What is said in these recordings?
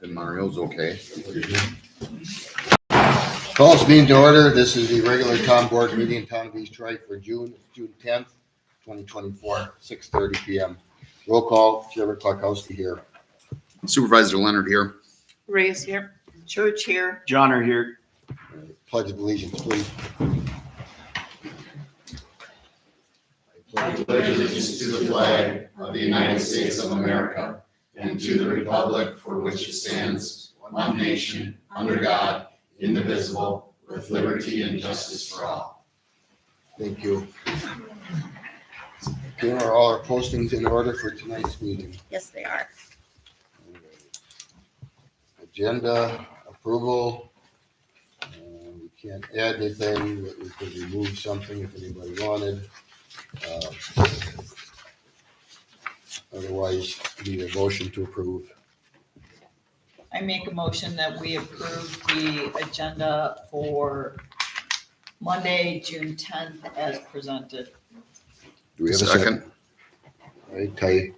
And Mario's okay. Call this meeting to order. This is the regular town board meeting in Town of East Troy for June 10th, 2024, 6:30 PM. Roll call, Chairman Clarkowski here. Supervisor Leonard here. Reyes here. Church here. John are here. Pledge of allegiance, please. I pledge allegiance to the flag of the United States of America and to the republic for which it stands, one nation, under God, indivisible, with liberty and justice for all. Thank you. Okay, are all our postings in order for tonight's meeting? Yes, they are. Agenda approval. We can't add anything, but we could remove something if anybody wanted. Otherwise, need a motion to approve. I make a motion that we approve the agenda for Monday, June 10th as presented. Do we have a second? All right, Ty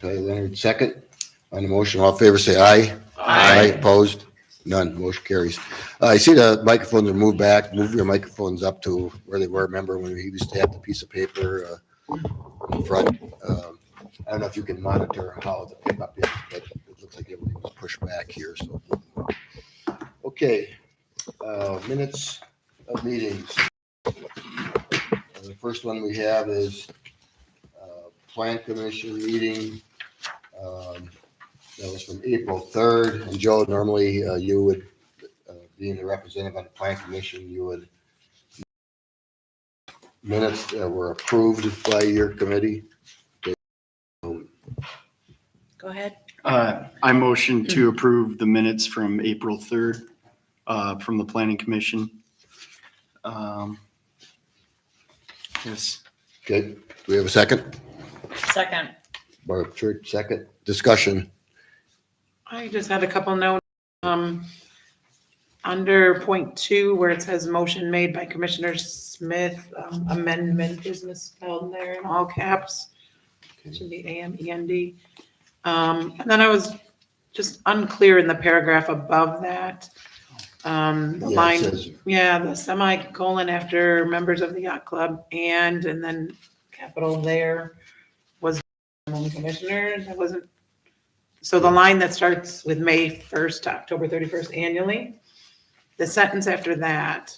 Leonard, second. On the motion, all in favor, say aye. Aye. Opposed? None. Motion carries. I see the microphones are moved back. Move your microphones up to where they were. Remember when we used to have the piece of paper in front? I don't know if you can monitor how the pickup is, but it looks like everything was pushed back here. So, okay. Minutes of meetings. The first one we have is Plan Commission meeting. That was from April 3rd. And Joe, normally you would, being the representative on the Plan Commission, you would minutes that were approved by your committee. Go ahead. I motion to approve the minutes from April 3rd from the Planning Commission. Yes. Okay, do we have a second? Second. Barb Church, second. Discussion. I just had a couple notes. Under point 2, where it says motion made by Commissioner Smith, amendment is misspelled there in all caps. It should be AMEND. And then I was just unclear in the paragraph above that. The Yeah, it line, says- the semicolon after members of the yacht club and then capital there was only commissioner. That wasn't, so the line that starts with May 1st to October 31st annually, the sentence after that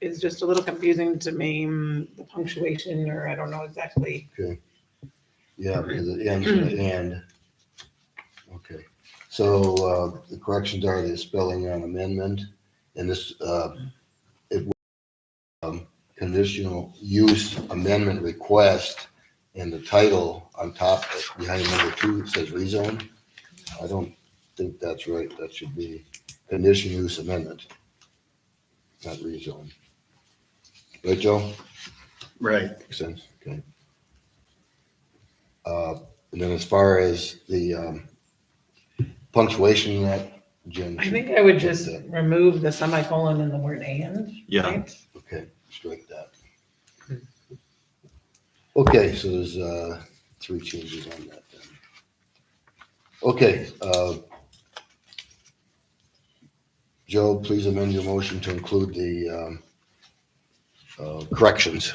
is just a little confusing to me, the punctuation, or I don't know exactly. Yeah, because it ends with an and. Okay, so the corrections are the spelling on amendment, and this, it was conditional use amendment request, and the title on top, behind number 2, it says rezone. I don't think that's right. That should be conditional use amendment, not rezone. Right, Joe? Right. Makes sense, okay. And then as far as the punctuation in that, Jen. I think I would just remove the semicolon and the word and. Yeah. right? Okay, strike that. Okay, so there's 3 changes on that then. Okay, Joe, please amend your motion to include the corrections.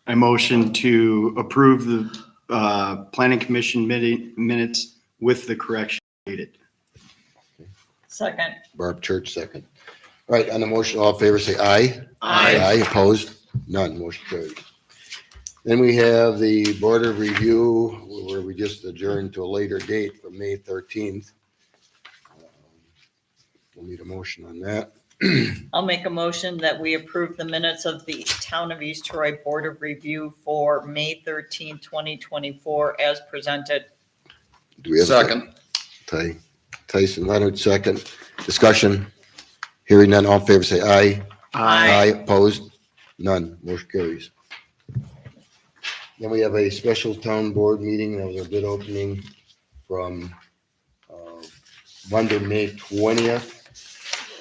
I motion to approve the Planning Commission minutes with the correction stated. Second. Barb Church, second. All right, on the motion, all in favor, say aye. Aye. Opposed? None, motion carried. Then we have the Board of Review, where we just adjourned to a later date from May 13th. We'll need a motion on that. I'll make a motion that we approve the minutes of the Town of East Troy Board of Review for May 13th, 2024 as presented. Do we have a Second. Tyson Leonard, second. Discussion. Hearing none, all in favor, say aye. Aye. Opposed? None, motion carries. Then we have a special town board meeting. That was a bid opening from Monday, May 20th.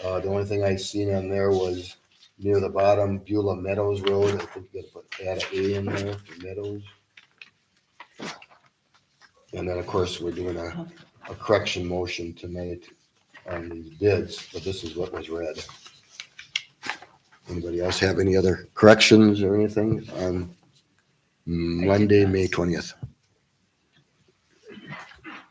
The only thing I seen on there was near the bottom, Beulah Meadows Road. I think you gotta add an A in there for Meadows. And then, of course, we're doing a correction motion tonight on these bids, but this is what was read. Anybody else have any other corrections or anything on Monday, May 20th?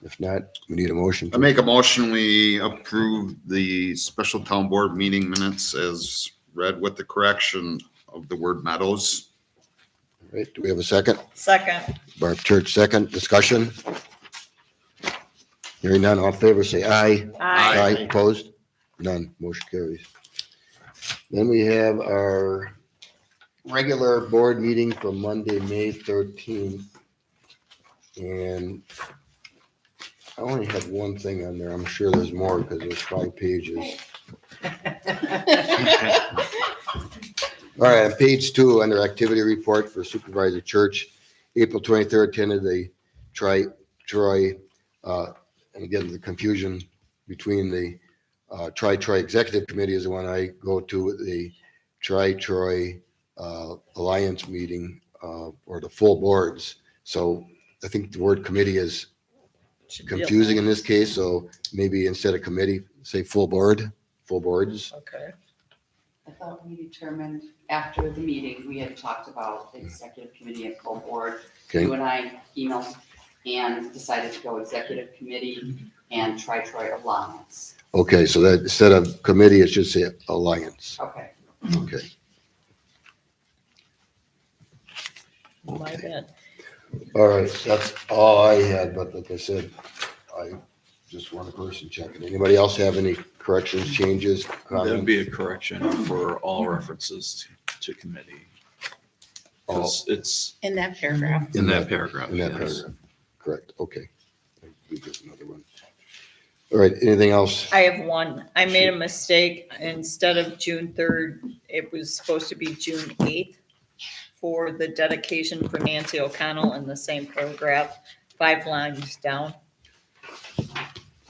If not, we need a motion. I make a motion, we approve the special town board meeting minutes as read with the correction of the word meadows. Right, do we have a second? Second. Barb Church, second. Discussion? Hearing none, all in favor, say aye. Aye. Opposed? None. Motion carries. Then we have our regular board meeting for Monday, May 13th. And I only had one thing on there. I'm sure there's more because there's 5 pages. All right, on page 2, under activity report for Supervisor Church, April 23rd, attended the Troy, and again, the confusion between the Troy Executive Committee is the one I go to, the Troy Alliance meeting, or the full boards. So I think the word committee is confusing in this case, so maybe instead of committee, say full boards. Okay. I thought we determined after the meeting, we had talked about the executive committee and full board. Okay. You and I emailed and decided to go executive committee and Troy Alliance. Okay, so that instead of committee, it should say alliance. Okay. Okay. My bad. All right, that's all I had, but like I said, I just one person checking. Anybody else have any corrections, changes, That'd comments? be a correction for all references to committee. 'Cause it's In that paragraph. in that paragraph. In that yes. paragraph, correct, okay. We just another one. All right, anything else? I have one. I made a mistake. Instead of June 3rd, it was supposed to be June 8th for the dedication for Nancy O'Connell in the same paragraph, 5 lines down.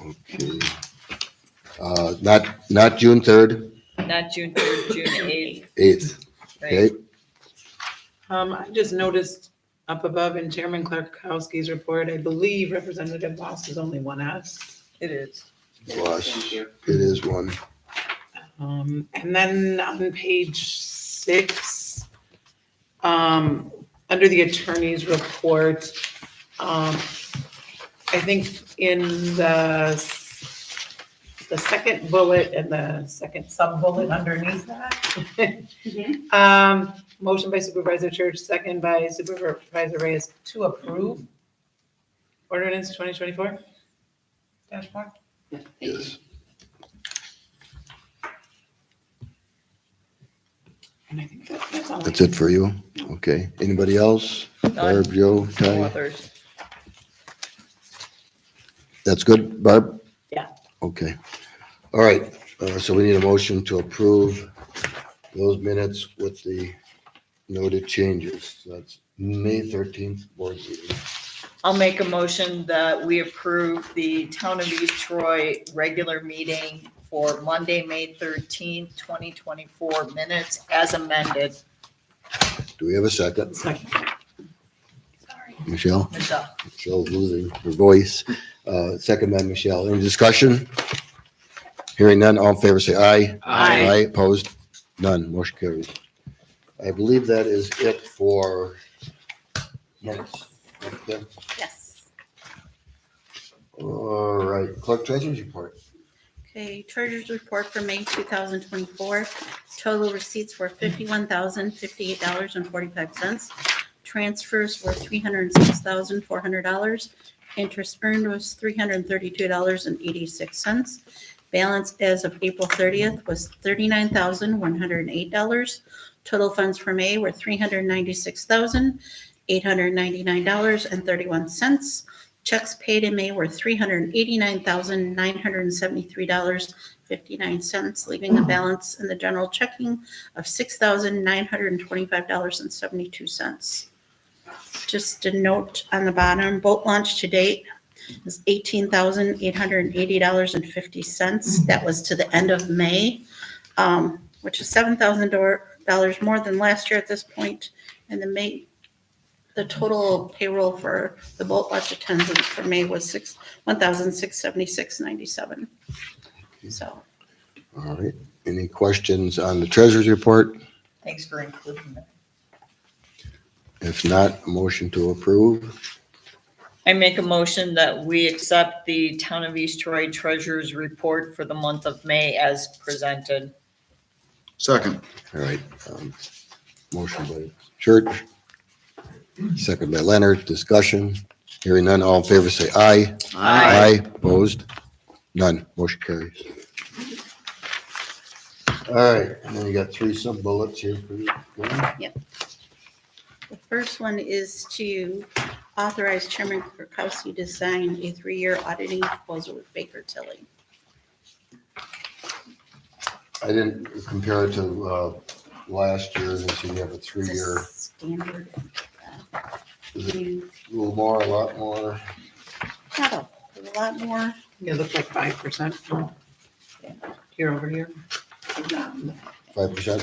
Okay. Not June 3rd, Not June 3rd, June 8th, 8th, right? okay? I just noticed up above in Chairman Clarkowski's report, I believe Representative Boss is only 1S. It is. Plus, Thank you. it is one. And then on page 6, under the attorney's report, I think in the second bullet and the second sub-bullet underneath that, motion by Supervisor Church, second by Supervisor Reyes to approve ordinance 2024-4. Yeah, thank you. Yes. And I think that's all. That's it for you? Okay. Anybody else? None. Barb, Joe, No Ty? others. That's good, Barb? Yeah. Okay. All right, so we need a motion to approve those minutes with the noted changes. That's May 13th board meeting. I'll make a motion that we approve the Town of East Troy regular meeting for Monday, May 13th, 2024 minutes as amended. Do we have a second? Second. Sorry. Michelle? Michelle. Michelle's losing her voice. Second by Michelle. Any discussion? Hearing none, all in favor say aye. Aye. Aye, opposed? None, motion carries. I believe that is it for minutes. Okay. Yes. All right, clerk treasurer's report. Okay, treasurer's report for May 2024. Total receipts were $51,058.45. Transfers were $306,400. Interest earned was $332.86. Balance as of April 30th was $39,108. Total funds for May were $396,899.31. Checks paid in May were $389,973.59, leaving a balance in the general checking of $6,925.72. Just a note on the bottom, boat launch to date is $18,880.50. That was to the end of May, which is $7,000 more than last year at this point. And the the total payroll for the boat launch attendance for May was $1,676.97. So, All right. Any questions on the treasurer's report? Thanks for including that. If not, a motion to approve. I make a motion that we accept the Town of East Troy Treasurer's Report for the month of May as presented. Second. All right. Motion by Church, second by Leonard. Discussion. Hearing none. All in favor, say aye. Aye. Opposed? None. Motion carries. All right. And then you got 3 sub bullets here for you. the first one is to authorize Chairman Kirkowski to sign a 3-year auditing proposal with Baker Tilly. I didn't compare it to last year. This year you have a It's a 3-year. standard. Is it You- a little more, a lot more? Not a lot more. It looks like 5% year over year. 5%?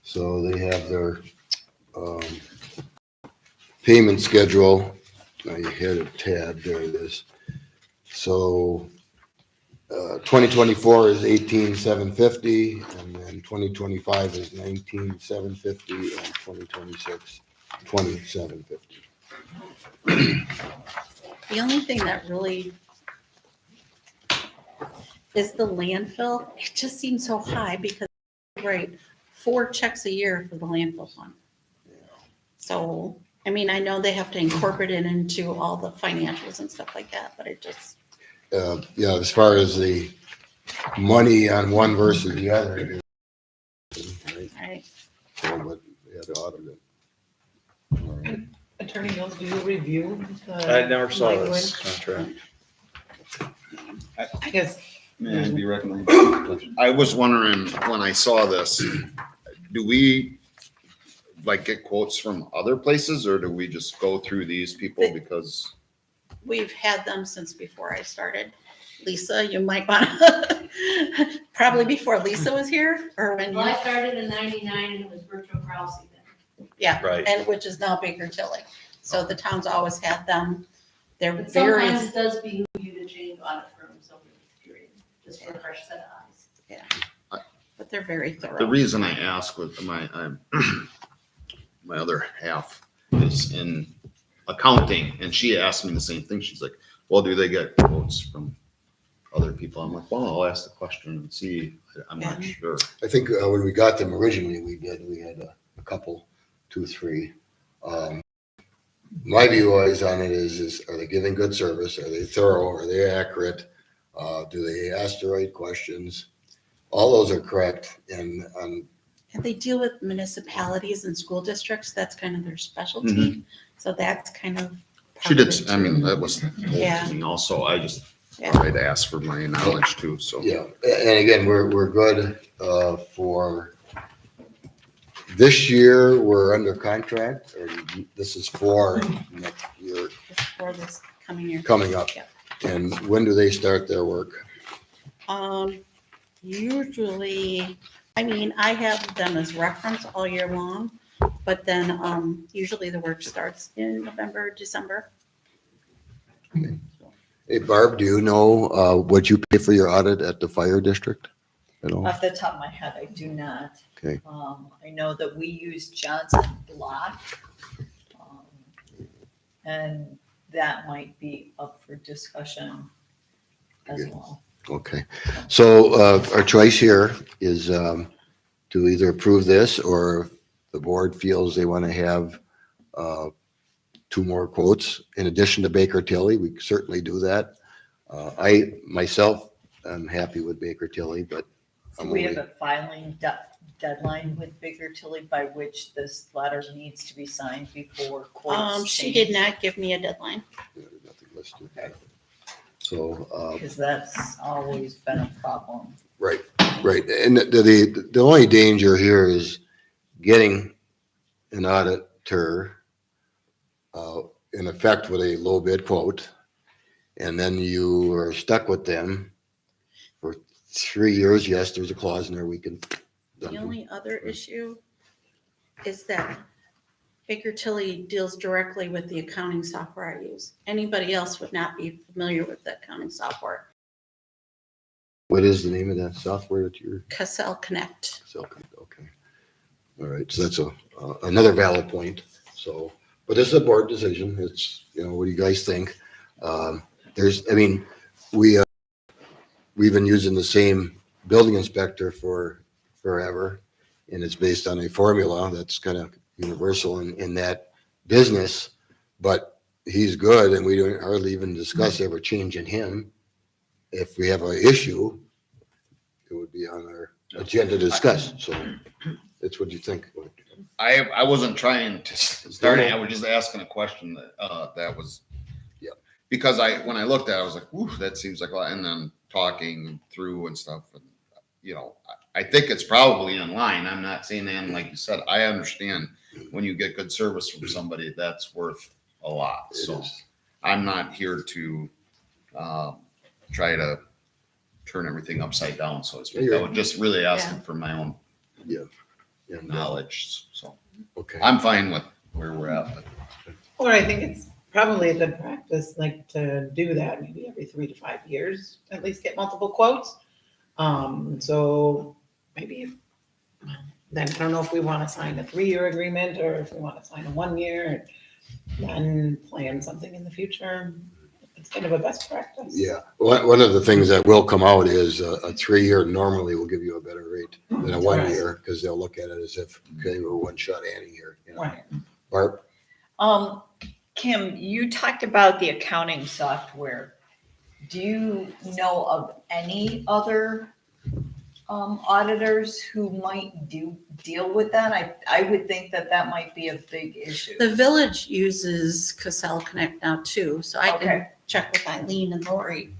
So they have their payment schedule. Now you had a tab, there it is. So 2024 is 18,750, and then 2025 is 19,750, and 2026, 2750. The only thing that really is the landfill. It just seems so high because, right, 4 checks a year for the landfill fund. So, I mean, I know they have to incorporate it into all the financials and stuff like that, but it just, Yeah, as far as the money on one versus the other, it is, right, so, but we had to audit it. All right. Attorney Mills, do you review? I never saw this contract. I guess, May I be recommended? I was wondering, when I saw this, do we like get quotes from other places, or do we just go through these people because? we've had them since before I started. Lisa, you might want to, probably before Lisa was here, or when Well, you, I started in 99 and it was Virtual Krause then. yeah, Right. and which is now Baker Tilly. So the town's always had them. They're But very, sometimes it does behoove you to change audit firms over the period, just for a fresh set of eyes. but they're very The thorough. reason I ask with my, my other half is in accounting, and she asked me the same thing. She's like, well, do they get quotes from other people? I'm like, well, I'll ask the question and see. I'm not sure. I think when we got them originally, we had a couple, 2, 3. My view always on it is are they giving good service? Are they thorough? Are they accurate? Do they ask the right questions? All those are correct. And And they deal with municipalities and school districts. That's kind of their specialty. So that's kind of. She part of did, it I mean, too. that was told Yeah. to me also. I just Yeah. thought I'd ask for my knowledge too, so. yeah, and again, we're good for this year. We're under contract, or this is for next year For this coming year. coming up. Yep. And when do they start their work? Usually, I mean, I have them as reference all year long, but then, usually the work starts in November, December. Hey Barb, do you know what you pay for your audit at the fire district at all? Off the top of my head, I do not. Okay. I know that we use Johnson Block. And that might be up for discussion as Okay. well. Okay, so our choice here is to either approve this, or if the board feels they want to have 2 more quotes in addition to Baker Tilly. We certainly do that. I myself am happy with Baker Tilly, but So we have a filing deadline with Baker Tilly by which this letter needs to be signed before quotes She change? did not give me a deadline. nothing listed. So, Because that's always been a problem. right. And the only danger here is getting an auditor in effect with a low bid quote, and then you are stuck with them for 3 years. Yes, there's a clause in there we can. The only other issue is that Baker Tilly deals directly with the accounting software I use. Anybody else would not be familiar with the accounting software. What is the name of that software that you're Cassell Connect. selling? Okay. All right, so that's another valid point. So, but this is a board decision. It's, what do you guys think? We've been using the same building inspector for forever, and it's based on a formula that's kind of universal in that business, but he's good, and we don't hardly even discuss ever changing him. If we have an issue, it would be on our agenda to discuss. So that's what you think. I wasn't trying to start it. I was just asking a question that was, yeah. Because when I looked at it, I was like, ooh, that seems like a lot. And then talking through and stuff, and I think it's probably in line. I'm not saying that, like you said, I understand when you get good service from somebody, that's worth a lot. It So is. I'm not here to try to turn everything upside down, so to speak. I was just really asking for my own And, knowledge. So okay. I'm fine with where we're at. But Or I think it's probably a good practice, like to do that maybe every 3 to 5 years, at least get multiple quotes. So maybe then I don't know if we want to sign a 3-year agreement or if we want to sign a 1 year and then plan something in the future. It's kind of a best practice. Yeah, one of the things that will come out is a 3-year normally will give you a better rate than a 1 year, because they'll look at it as if, okay, we're one shot Annie here. Right. Barb? Kim, you talked about the accounting software. Do you know of any other auditors who might deal with that? I would think that might be a big issue. The village uses Cassell Connect now too, so I can Okay. check with Eileen and Lori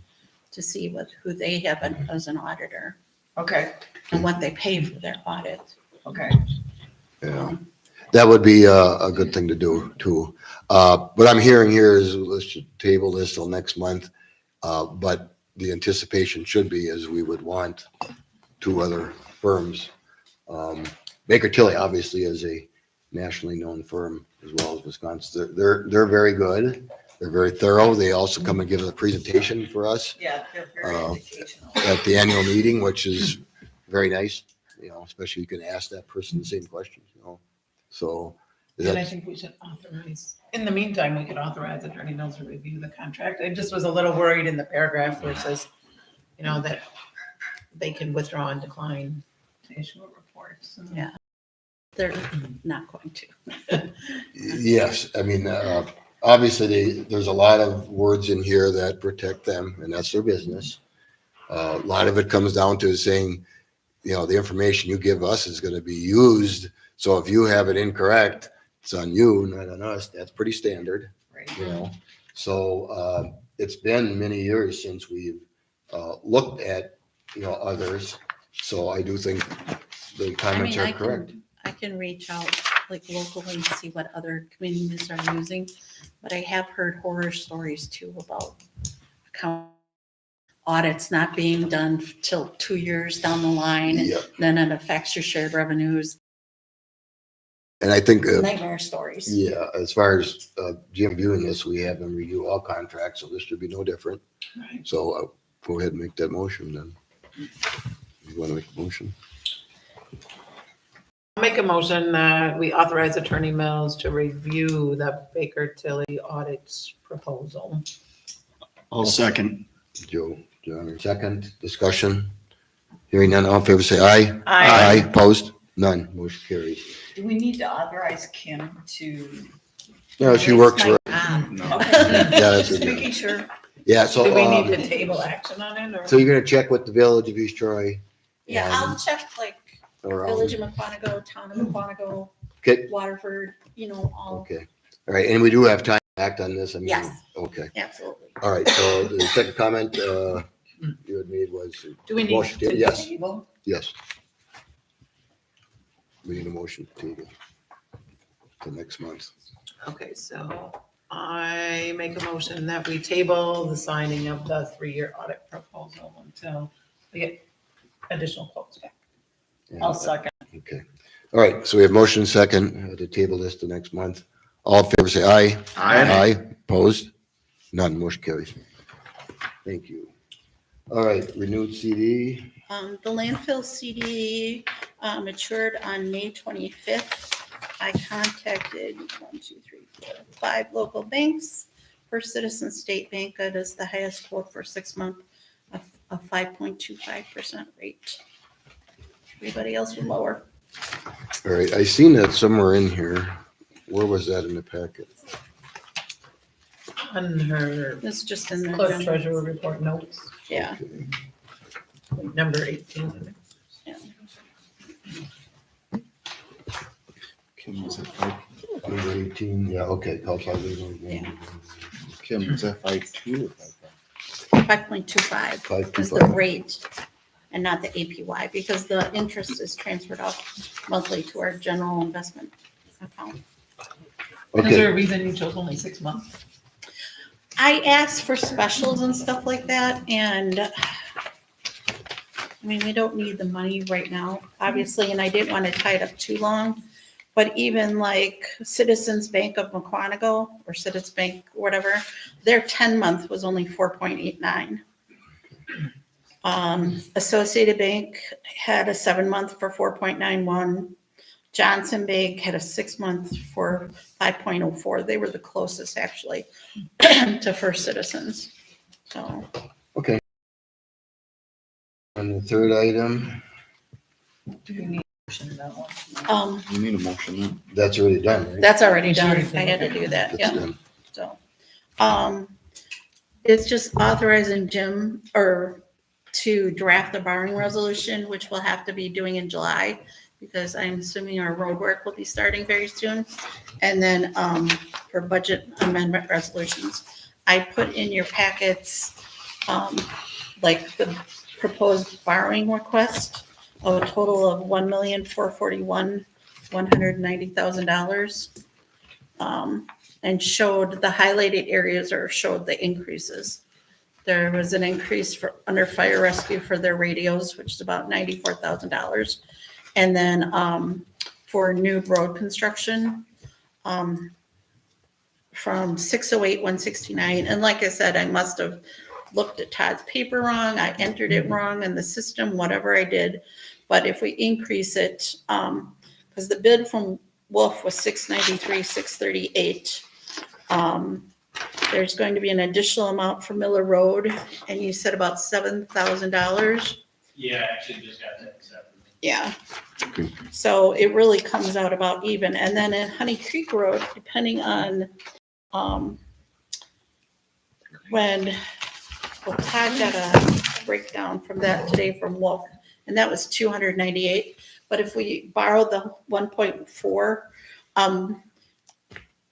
to see who they have as an auditor Okay, and what they pay for their audit. okay. Yeah, that would be a good thing to do too. What I'm hearing here is let's just table this till next month. But the anticipation should be is we would want 2 other firms. Baker Tilly obviously is a nationally known firm as well as Wisconsin. They're very good. They're very thorough. They also come and give a presentation for us Yeah, they're very educational. at the annual meeting, which is very nice, especially you can ask that person the same questions, So And I that's, think we should authorize, in the meantime, we could authorize Attorney Mills to review the contract. I just was a little worried in the paragraph where it says, that they can withdraw and decline to issue a report. So- Yeah. They're not going to. yes, I mean, obviously there's a lot of words in here that protect them, and that's their business. A lot of it comes down to saying, the information you give us is going to be used. So if you have it incorrect, it's on you, not on us. That's pretty standard, Right. So it's been many years since we've looked at, others. So I do think the comments are correct. I can reach out like locally and see what other communities are using, but I have heard horror stories too about account audits not being done till 2 years down the line, and Yeah. then it affects your shared revenues. And I think, Nightmare stories. yeah, as far as Jim viewing this, we have him review all contracts, so this should be no different. Right. So go ahead and make that motion then. You want to make a motion? I'll make a motion that we authorize Attorney Mills to review the Baker Tilly audit proposal. I'll second. Joe, John, in second. Discussion. Hearing none, all in favor say aye. Aye. Opposed? None. Motion carries. Do we need to authorize Kim to? No, she works for, Okay. yeah, that's Just her making job. sure. Yeah, so, Do we need to table action on it or? so you're gonna check with the Village of East Troy? Yeah, and I'll check like around- Village of Mukwonago, Town of Mukwonago, Okay, Waterford, all. okay. All right, and we do have time to act on this? I mean, Yes. Okay. Absolutely. All right, so the second comment you had made was. Do we need motion to Yes, table? yes. We need a motion to table to next month. Okay, so I make a motion that we table the signing of the 3-year audit proposal until we get additional quotes back. And- I'll second. Okay. All right, so we have motion second to table this to next month. All in favor, say aye. Aye. Opposed? None, motion carries. Thank you. All right, renewed CD. The landfill CD matured on May 25th. I contacted 5 local banks. First Citizen State Bank, that is the highest quote for 6 month of 5.25% rate. Everybody else was lower. All right, I seen that somewhere in here. Where was that in the packet? On her It's just in the. clerk treasurer report notes, Yeah. number 18. Kim, was that five? Number 18, yeah, okay. Yeah. Kim, was that 5.2 or 5.5? 5.25 is the 525. rate and not the APY, because the interest is transferred off monthly to our general investment account. Is Okay, there a reason you chose only 6 months? I asked for specials and stuff like that, and I mean, we don't need the money right now, obviously, and I didn't want to tie it up too long. But even like Citizens Bank of Mukwonago or Citizens Bank, whatever, their 10-month was only 4.89. Associated Bank had a 7-month for 4.91. Johnson Bank had a 6-month for 5.04. They were the closest actually to First Citizens. So, okay. And the third item, Do you need a motion on that one? You need a motion then? that's already done, right? that's already done. Sure. I had to do that, That's yeah. done. So, it's just authorizing Jim to draft the borrowing resolution, which we'll have to be doing in July, because I'm assuming our road work will be starting very soon. And then, for budget amendment resolutions, I put in your packets, like the proposed borrowing request of a total of $1,441,190,000. And showed the highlighted areas or showed the increases. There was an increase for under fire rescue for their radios, which is about $94,000. And then for new road construction, from 608,169. And like I said, I must have looked at Todd's paper wrong. I entered it wrong in the system, whatever I did. But if we increase it, because the bid from Wolf was 693, 638. There's going to be an additional amount for Miller Road, and you said about $7,000. Yeah, I actually just got that accepted. Yeah. So it really comes out about even. And then in Honey Creek Road, depending on, Todd got a breakdown from that today from Wolf, and that was 298. But if we borrow the 1.4,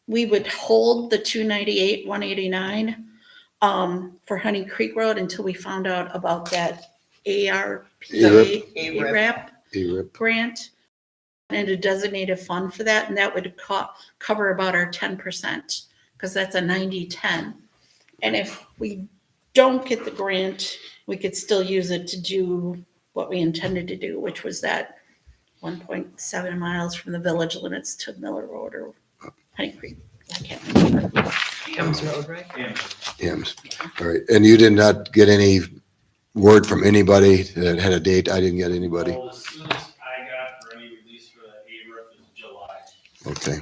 we would hold the 298, 189 for Honey Creek Road until we found out about that ARPA, ARAP ARIP. grant and a designated fund for that, and that would cover about our 10%, because that's a 90-10. And if we don't get the grant, we could still use it to do what we intended to do, which was that 1.7 miles from the village limits to Miller Road or Honey Creek. I can't remember. Hams Road, right? And Hams. All right, and you did not get any word from anybody that had a date? I didn't get anybody. well, as soon as I got for any release for the ARIP is July. Okay,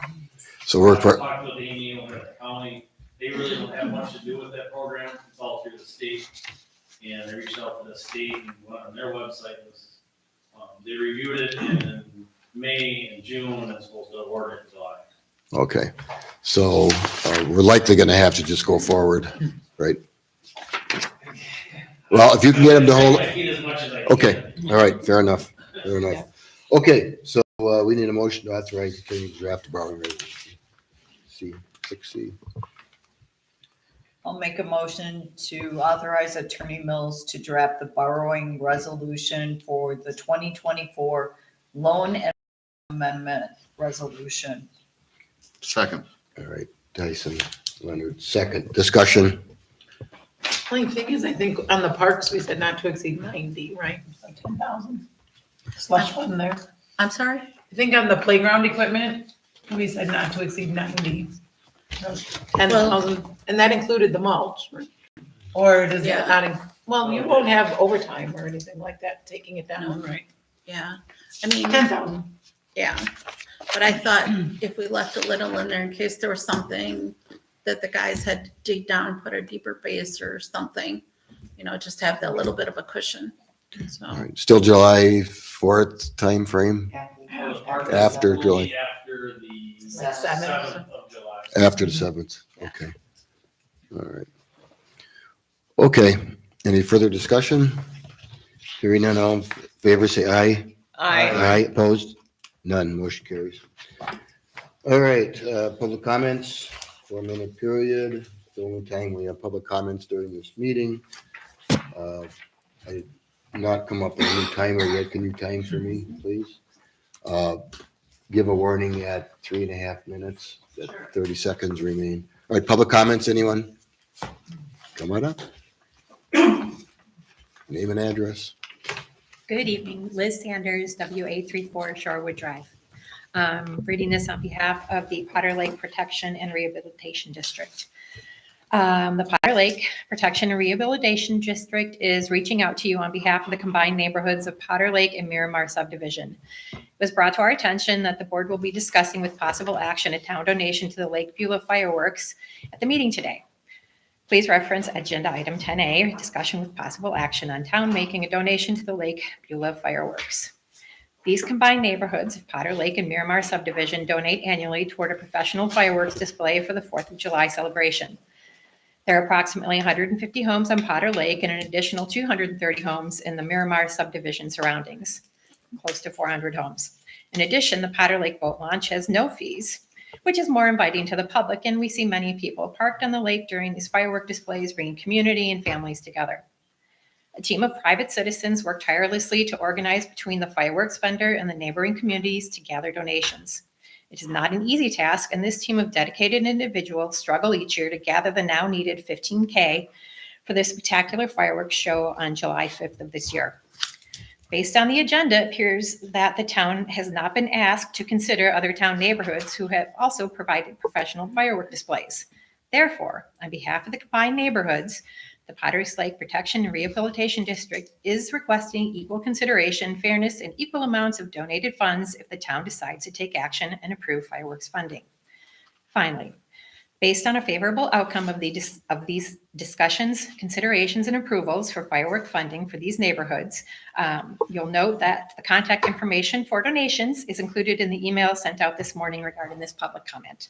so we're, I talked with Amy over at the county. They really don't have much to do with that program. It's all through the state. And they reached out to the state and went on their website was, they reviewed it in May and June and it's supposed to award it in July. okay, so we're likely gonna have to just go forward, right? Well, if you can get them to hold, I get as much as I can. okay, all right, fair enough, fair enough. Okay, so we need a motion to authorize the county to draft the borrowing resolution. C, 6C. I'll make a motion to authorize Attorney Mills to draft the borrowing resolution for the 2024 loan and amendment resolution. Second. All right, Dyson, Leonard, second. Discussion. Only thing is, I think on the parks, we said not to exceed 90, right? Like 10,000. Slush fund there. I'm sorry? I think on the playground equipment, we said not to exceed 90. 10,000, and that included the mulch. Or does Yeah. that not, well, you won't have overtime or anything like that, taking it down, right? Yeah, I mean, 10,000. yeah, but I thought if we left a little in there in case there was something that the guys had to dig down, put a deeper base or something, just have that little bit of a cushion, so. All right, still July 4th timeframe, After July. After the Like 7th. 7th of July. after the 7th. Okay. All right. Okay, any further discussion? Hearing none, all in favor, say aye. Aye, opposed? None, motion carries. All right, public comments, 4-minute period. The only time we have public comments during this meeting. I did not come up with a new timer yet. Can you time for me, please? Give a warning at 3.5 minutes, that 30 seconds remain. All right, public comments, anyone? Come on up. Name and address. Good evening, Liz Sanders, WA34 Shorewood Drive. Reading this on behalf of the Potter Lake Protection and Rehabilitation District. The Potter Lake Protection and Rehabilitation District is reaching out to you on behalf of the combined neighborhoods of Potter Lake and Miramar subdivision. It was brought to our attention that the board will be discussing with possible action a town donation to the Lake Beulah fireworks at the meeting today. Please reference agenda item 10A, discussion with possible action on town making a donation to the Lake Beulah fireworks. These combined neighborhoods of Potter Lake and Miramar subdivision donate annually toward a professional fireworks display for the 4th of July celebration. There are approximately 150 homes on Potter Lake and an additional 230 homes in the Miramar subdivision surroundings, close to 400 homes. In addition, the Potter Lake Boat Launch has no fees, which is more inviting to the public, and we see many people parked on the lake during these firework displays, bringing community and families together. A team of private citizens work tirelessly to organize between the fireworks vendor and the neighboring communities to gather donations. It is not an easy task, and this team of dedicated individuals struggle each year to gather the now needed 15K for this spectacular fireworks show on July 5th of this year. Based on the agenda, it appears that the town has not been asked to consider other town neighborhoods who have also provided professional firework displays. Therefore, on behalf of the combined neighborhoods, the Potters Lake Protection and Rehabilitation District is requesting equal consideration, fairness, and equal amounts of donated funds if the town decides to take action and approve fireworks funding. Finally, based on a favorable outcome of these discussions, considerations, and approvals for firework funding for these neighborhoods, you'll note that the contact information for donations is included in the email sent out this morning regarding this public comment.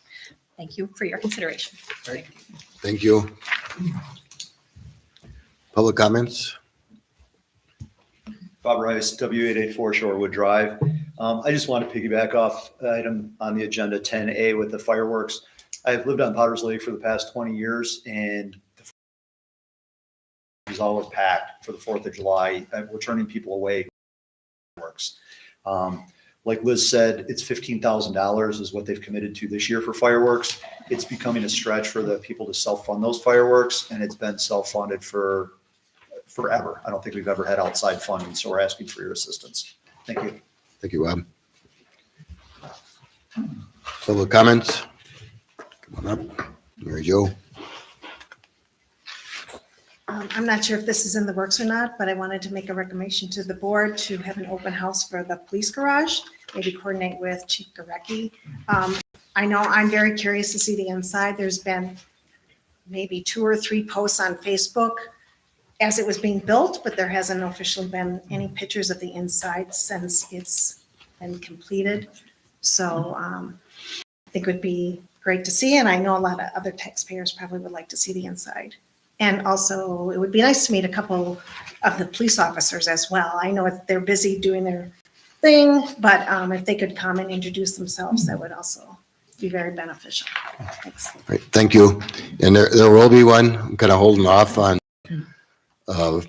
Thank you for your consideration. Thank you. Public comments? Bob Rice, W884 Shorewood Drive. I just want to piggyback off the item on the agenda 10A with the fireworks. I've lived on Potters Lake for the past 20 years, and the is always packed for the 4th of July. We're turning people away. Fireworks. Like Liz said, it's $15,000 is what they've committed to this year for fireworks. It's becoming a stretch for the people to self-fund those fireworks, and it's been self-funded for forever. I don't think we've ever had outside funding, so we're asking for your assistance. Thank you. Thank you, Bob. Public comments? Come on up. Mary Jo. I'm not sure if this is in the works or not, but I wanted to make a recommendation to the board to have an open house for the police garage, maybe coordinate with Chief Garecki. I know I'm very curious to see the inside. There's been maybe 2 or 3 posts on Facebook as it was being built, but there hasn't officially been any pictures of the inside since it's been completed. So I think it would be great to see, and I know a lot of other taxpayers probably would like to see the inside. And also, it would be nice to meet a couple of the police officers as well. I know they're busy doing their thing, but if they could come and introduce themselves, that would also be very beneficial. Thanks. Right, thank you. And there will be one. I'm kind of holding off on a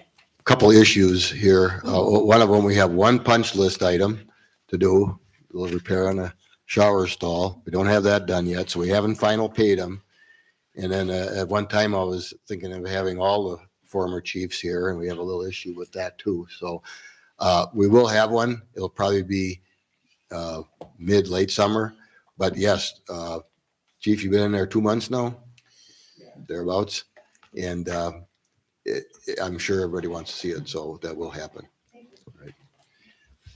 couple issues here. One of them, we have one punch list item to do, a little repair on a shower stall. We don't have that done yet, so we haven't final paid them. And then at one time, I was thinking of having all the former chiefs here, and we have a little issue with that too. So we will have one. It'll probably be late summer. But yes, Chief, you've been in there 2 months now, thereabouts. And I'm sure everybody wants to see it, so that will happen. Right.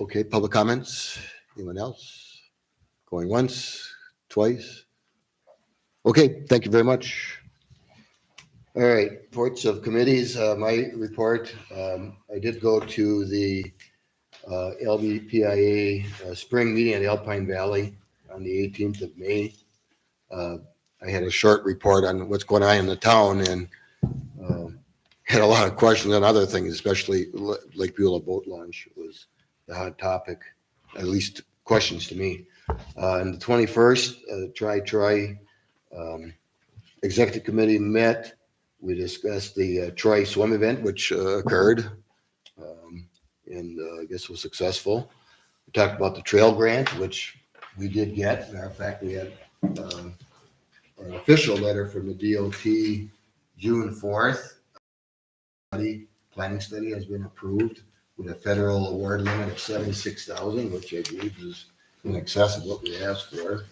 Okay, public comments? Anyone else? Going once, twice? Okay, thank you very much. All right, reports of committees, my report, I did go to the LBPIA spring meeting at Alpine Valley on the 18th of May. I had a short report on what's going on in the town and had a lot of questions on other things, especially Lake Beulah boat launch was the hot topic, at least questions to me. And the 21st, Tri Executive Committee met. We discussed the Troy swim event, which occurred and I guess was successful. We talked about the trail grant, which we did get. Matter of fact, we had an official letter from the DOT June 4th. Planning study has been approved with a federal award limit of $76,000, which I believe is in excess of what we asked for.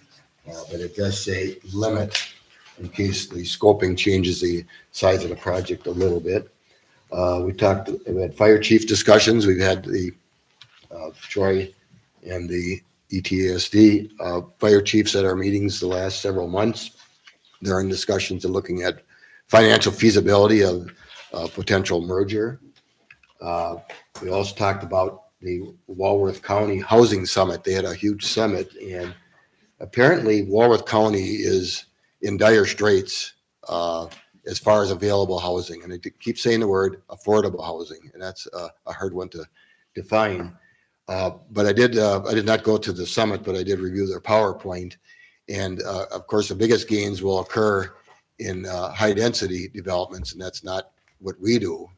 But it does say limit in case the scoping changes the size of the project a little bit. We had fire chief discussions. We've had the Troy and the ETSD fire chiefs at our meetings the last several months. They're in discussions and looking at financial feasibility of potential merger. We also talked about the Walworth County Housing Summit. They had a huge summit, and apparently Walworth County is in dire straits as far as available housing. And I keep saying the word affordable housing, and that's a hard one to define. But I did not go to the summit, but I did review their PowerPoint. And of course, the biggest gains will occur in high density developments, and that's not what we do.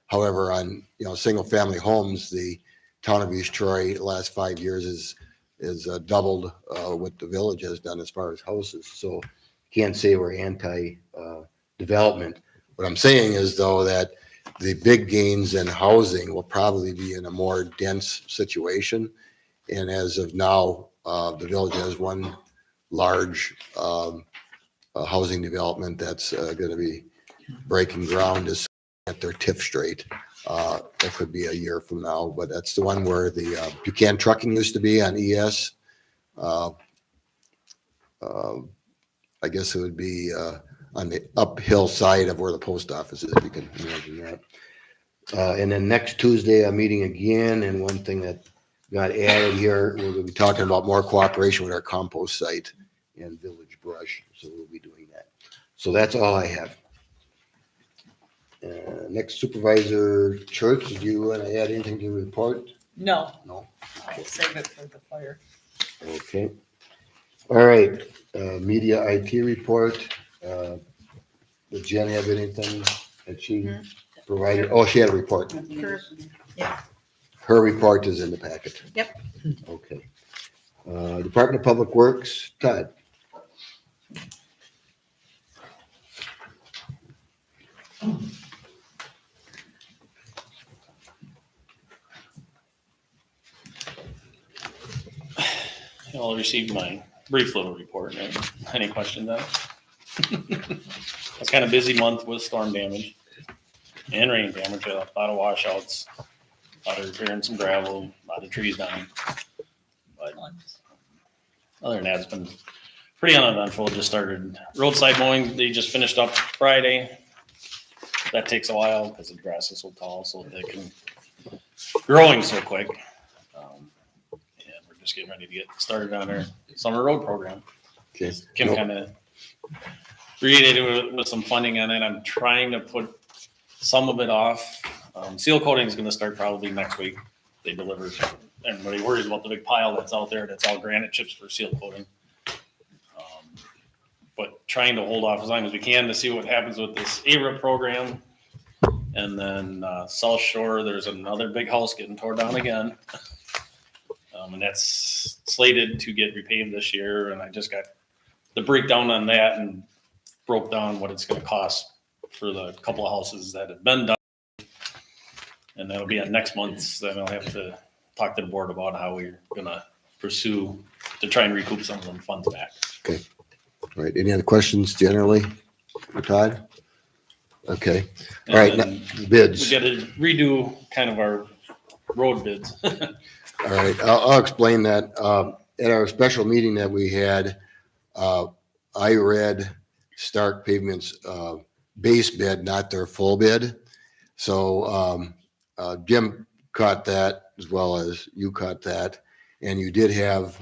However, on single family homes, the town of East Troy the last 5 years is doubled what the village has done as far as houses. So can't say we're anti development. What I'm saying is though that the big gains in housing will probably be in a more dense situation. And as of now, the village has one large housing development that's going to be breaking ground is at their TIF straight. That could be a year from now, but that's the one where the Buchanan Trucking used to be on ES. I guess it would be on the uphill side of where the post office is, if you can imagine that. And then next Tuesday, I'm meeting again, and one thing that got added here, we're going to be talking about more cooperation with our compost site and Village Brush, so we'll be doing that. So that's all I have. Next, Supervisor Church, do you want to add anything to report? No. No. I'll save it for the fire. Okay. All right, media IT report. Did Jen have anything that she provided? Oh, she had a report. Her report is in the packet. Yep. Okay. Department of Public Works, Todd. You all received my brief little report. Right? Any questions on it? It's kind of busy month with storm damage and rain damage. A lot of washouts, a lot of repairing some gravel, a lot of trees down. But other than that, it's been pretty uneventful. Just started roadside mowing. They just finished up Friday. That takes a while because the grass is so tall, so thick, and growing so quick. And we're just getting ready to get started on our summer road program. Okay. Kim kind of reiterated with some funding on it. I'm trying to put some of it off. Seal coating is going to start probably next week. They delivered. Everybody worries about the big pile that's out there. That's all granite chips for seal coating. But trying to hold off as long as we can to see what happens with this ARIP program. And then South Shore, there's another big house getting torn down again. And that's slated to get repaved this year. And I just got the breakdown on that and broke down what it's going to cost for the couple of houses that have been done. And that'll be on next month's. Then I'll have to talk to the board about how we're going to pursue to try and recoup some of them funds back. All right, any other questions generally for Todd? Okay, all right, And now, then we bids. got to redo kind of our road bids. All right, I'll explain that. At our special meeting that we had, I read Stark Pavement's base bid, not their full bid. So Jim caught that as well as you caught that. And you did have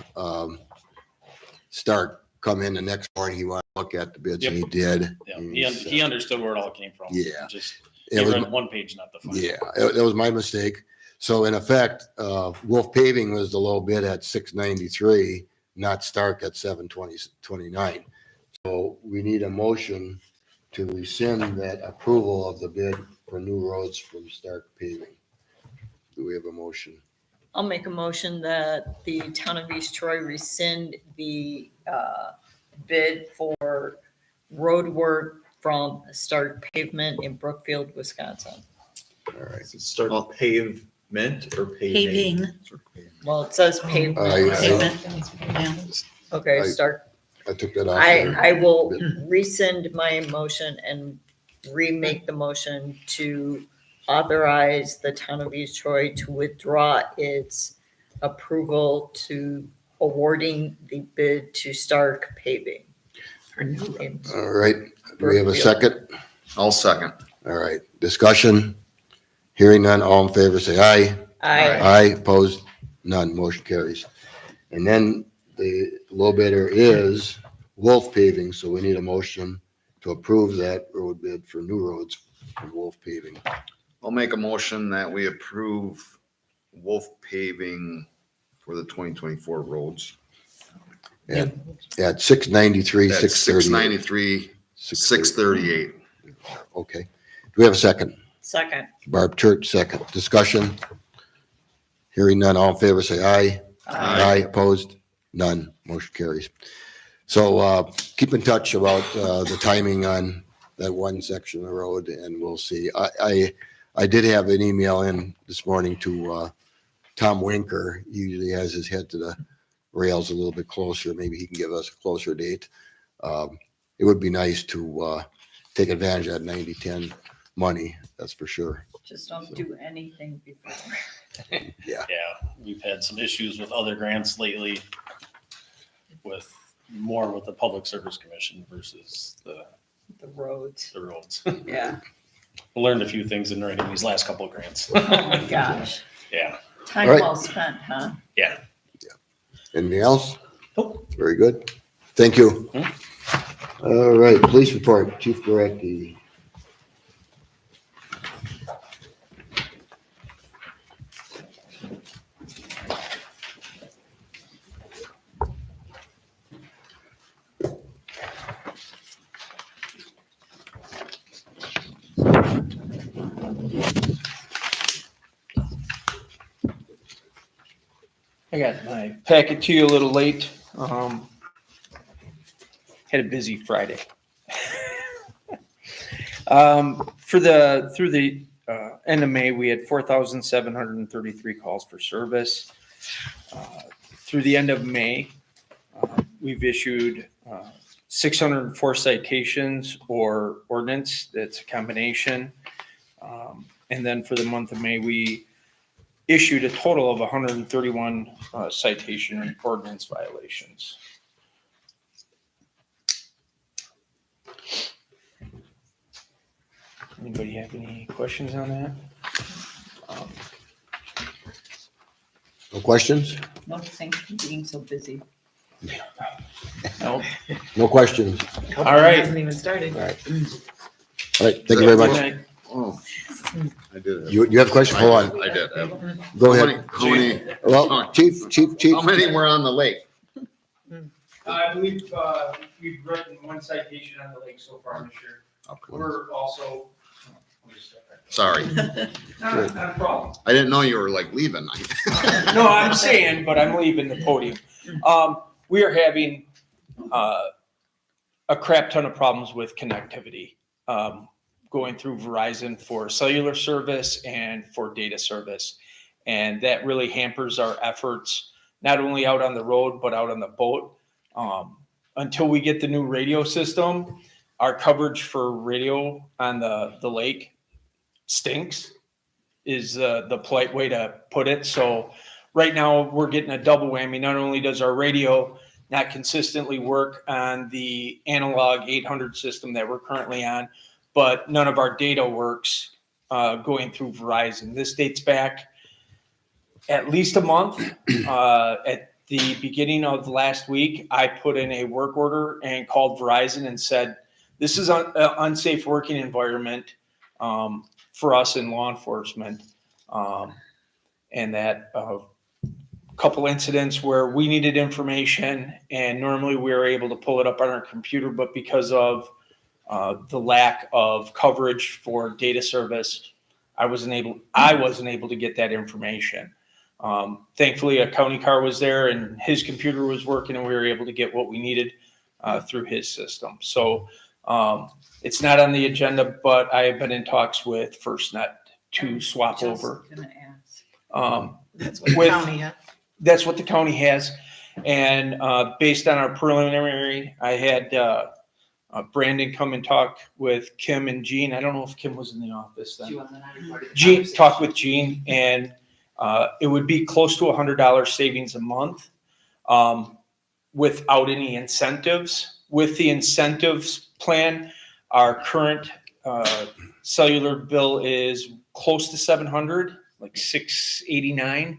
Stark come in the next morning. He wanted to look at the bids and he did. Yeah, And he understood where it all came from. Yeah. Just, It he was- read one page, not the final. Yeah, that was my mistake. So in effect, Wolf Paving was the low bid at 693, not Stark at 729. So we need a motion to rescind that approval of the bid for new roads from Stark Paving. Do we have a motion? I'll make a motion that the town of East Troy rescind the bid for road work from Stark Pavement in Brookfield, Wisconsin. All right. Does it start Well- pavement or paving? Paving. Well, it says pavement. Pavement, yeah. Okay, I- Stark. I took that off. there. I will rescind my motion and remake the motion to authorize the town of East Troy to withdraw its approval to awarding the bid to Stark Paving. For new roads. All right, do we have a second? I'll second. All right, discussion. Hearing none, all in favor, say aye. Aye, opposed, none, motion carries. And then the low bidder is Wolf Paving, so we need a motion to approve that road bid for new roads from Wolf Paving. I'll make a motion that we approve Wolf Paving for the 2024 roads. At 693, At 693, 638. Okay, do we have a second? Second. Barb Church, second. Discussion. Hearing none, all in favor, say aye. Aye, opposed, none, motion carries. So keep in touch about the timing on that one section of the road and we'll see. I did have an email in this morning to Tom Winker. He usually has his head to the rails a little bit closer. Maybe he can give us a closer date. It would be nice to take advantage of that 90-10 money, that's for sure. Just don't do anything before. Yeah. Yeah, we've had some issues with other grants lately with more with the Public Service Commission versus the roads. the roads. Yeah. Learned a few things in writing these last couple of grants. Oh my gosh. Yeah, Time All right. well spent, huh? yeah. Anything else? Nope. Very good. Thank you. All right, police report, Chief Gorecki. I got my packet to you a little late. Had a busy Friday. Through the end of May, we had 4,733 calls for service. Through the end of May, we've issued 604 citations or ordinance. That's a combination. And then for the month of May, we issued a total of 131 citation and ordinance violations. Anybody have any questions on that? No questions? No, thanks for being so busy. No. No questions. All right. Hasn't even started. All right. All right, thank you very much. Oh, I did. You have a question? Hold on. I did. Go How ahead. many, Well, Chief. how many were on the lake? I believe we've written one citation on the lake so far this year. We're also. Sorry. Not a problem. I didn't know you were like leaving. No, I'm saying, but I'm leaving the podium. We are having a crap ton of problems with connectivity, going through Verizon for cellular service and for data service. And that really hampers our efforts not only out on the road, but out on the boat. Until we get the new radio system, our coverage for radio on the lake stinks, is the polite way to put it. So right now we're getting a double whammy. Not only does our radio not consistently work on the analog 800 system that we're currently on, but none of our data works going through Verizon. This dates back at least a month. At the beginning of last week, I put in a work order and called Verizon and said, this is an unsafe working environment for us in law enforcement. And that couple incidents where we needed information and normally we were able to pull it up on our computer, but because of the lack of coverage for data service, I wasn't able to get that information. Thankfully, a county car was there and his computer was working and we were able to get what we needed through his system. So it's not on the agenda, but I have been in talks with FirstNet to swap over. That's what the county has. That's what the county has. And based on our preliminary, I had Brandon come and talk with Kim and Gene. I don't know if Kim was in the office then. Gene talked with Gene, and it would be close to $100 savings a month without any incentives. With the incentives plan, our current cellular bill is close to $700, like $689.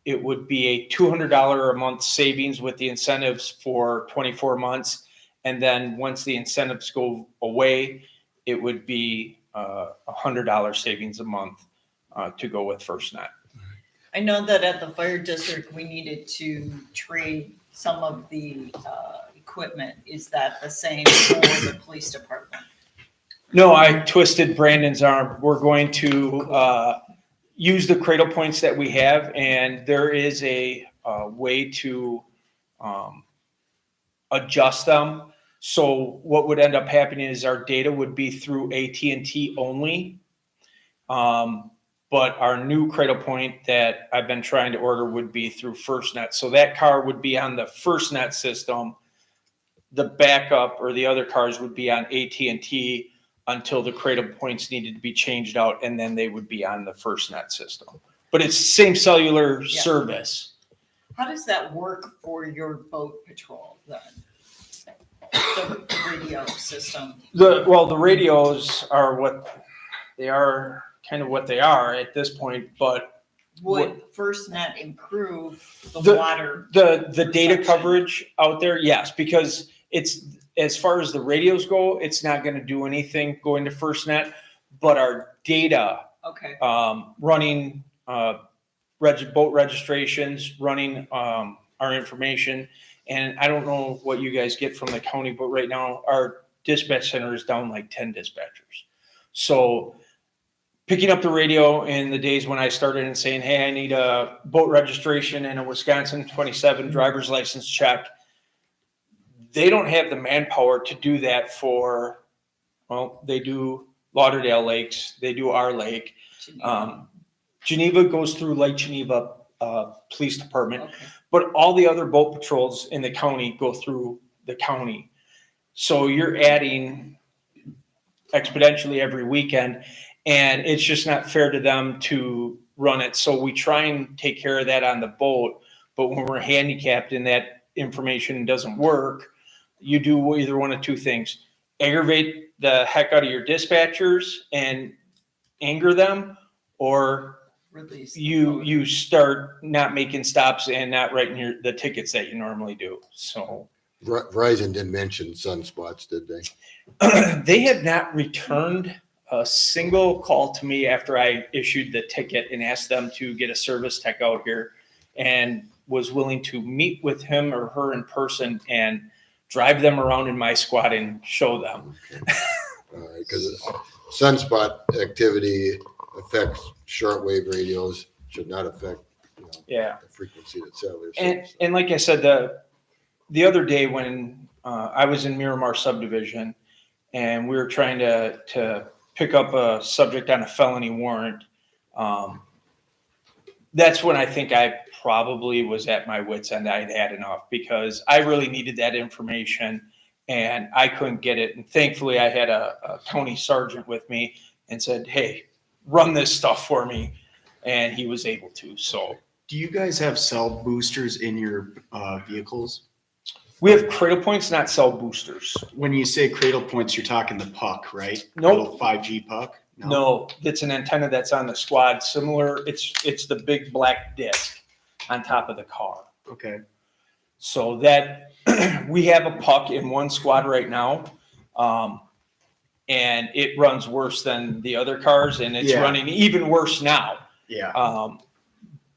It would be a $200 a month savings with the incentives for 24 months. And then once the incentives go away, it would be $100 savings a month to go with FirstNet. I know that at the fire district, we needed to trade some of the equipment. Is that the same for the police department? No, I twisted Brandon's arm. We're going to use the cradle points that we have, and there is a way to adjust them. So what would end up happening is our data would be through AT&T only. But our new cradle point that I've been trying to order would be through FirstNet. So that car would be on the FirstNet system. The backup or the other cars would be on AT&T until the cradle points needed to be changed out, and then they would be on the FirstNet system. But it's the same cellular service. How does that work for your boat patrol then? The radio system? The radios are what they are, kind of what they are at this point, but would FirstNet improve the water? The data coverage out there, yes, because it's, as far as the radios go, it's not going to do anything going to FirstNet, but our data, running boat registrations, running our information, and I don't know what you guys get from the county, but right now our dispatch center is down like 10 dispatchers. So picking up the radio in the days when I started and saying, hey, I need a boat registration and a Wisconsin 27 driver's license check, they don't have the manpower to do that for, well, they do Lauderdale Lakes, they do our lake. Geneva goes through Lake Geneva Police Department, but all the other boat patrols in the county go through the county. So you're adding exponentially every weekend, and it's just not fair to them to run it. So we try and take care of that on the boat, but when we're handicapped and that information doesn't work, you do either one of two things: aggravate the heck out of your dispatchers and anger them, or you start not making stops and not writing the tickets that you normally do. So Verizon didn't mention sunspots, did they? They have not returned a single call to me after I issued the ticket and asked them to get a service tech out here, and was willing to meet with him or her in person and drive them around in my squad and show them. All right, because sunspot activity affects shortwave radios, should not affect the frequency that cellular. And like I said, the other day when I was in Miramar subdivision and we were trying to pick up a subject on a felony warrant, that's when I think I probably was at my wit's end. I'd had enough because I really needed that information and I couldn't get it. And thankfully I had a county sergeant with me and said, hey, run this stuff for me. And he was able to. So Do you guys have cell boosters in your vehicles? we have cradle points, not cell boosters. When you say cradle points, you're talking the puck, right? Nope. Little 5G puck? No, it's an antenna that's on the squad. Similar, it's the big black disc on top of the car. Okay. So that we have a puck in one squad right now. And it runs worse than the other cars and it's running even worse now. Yeah.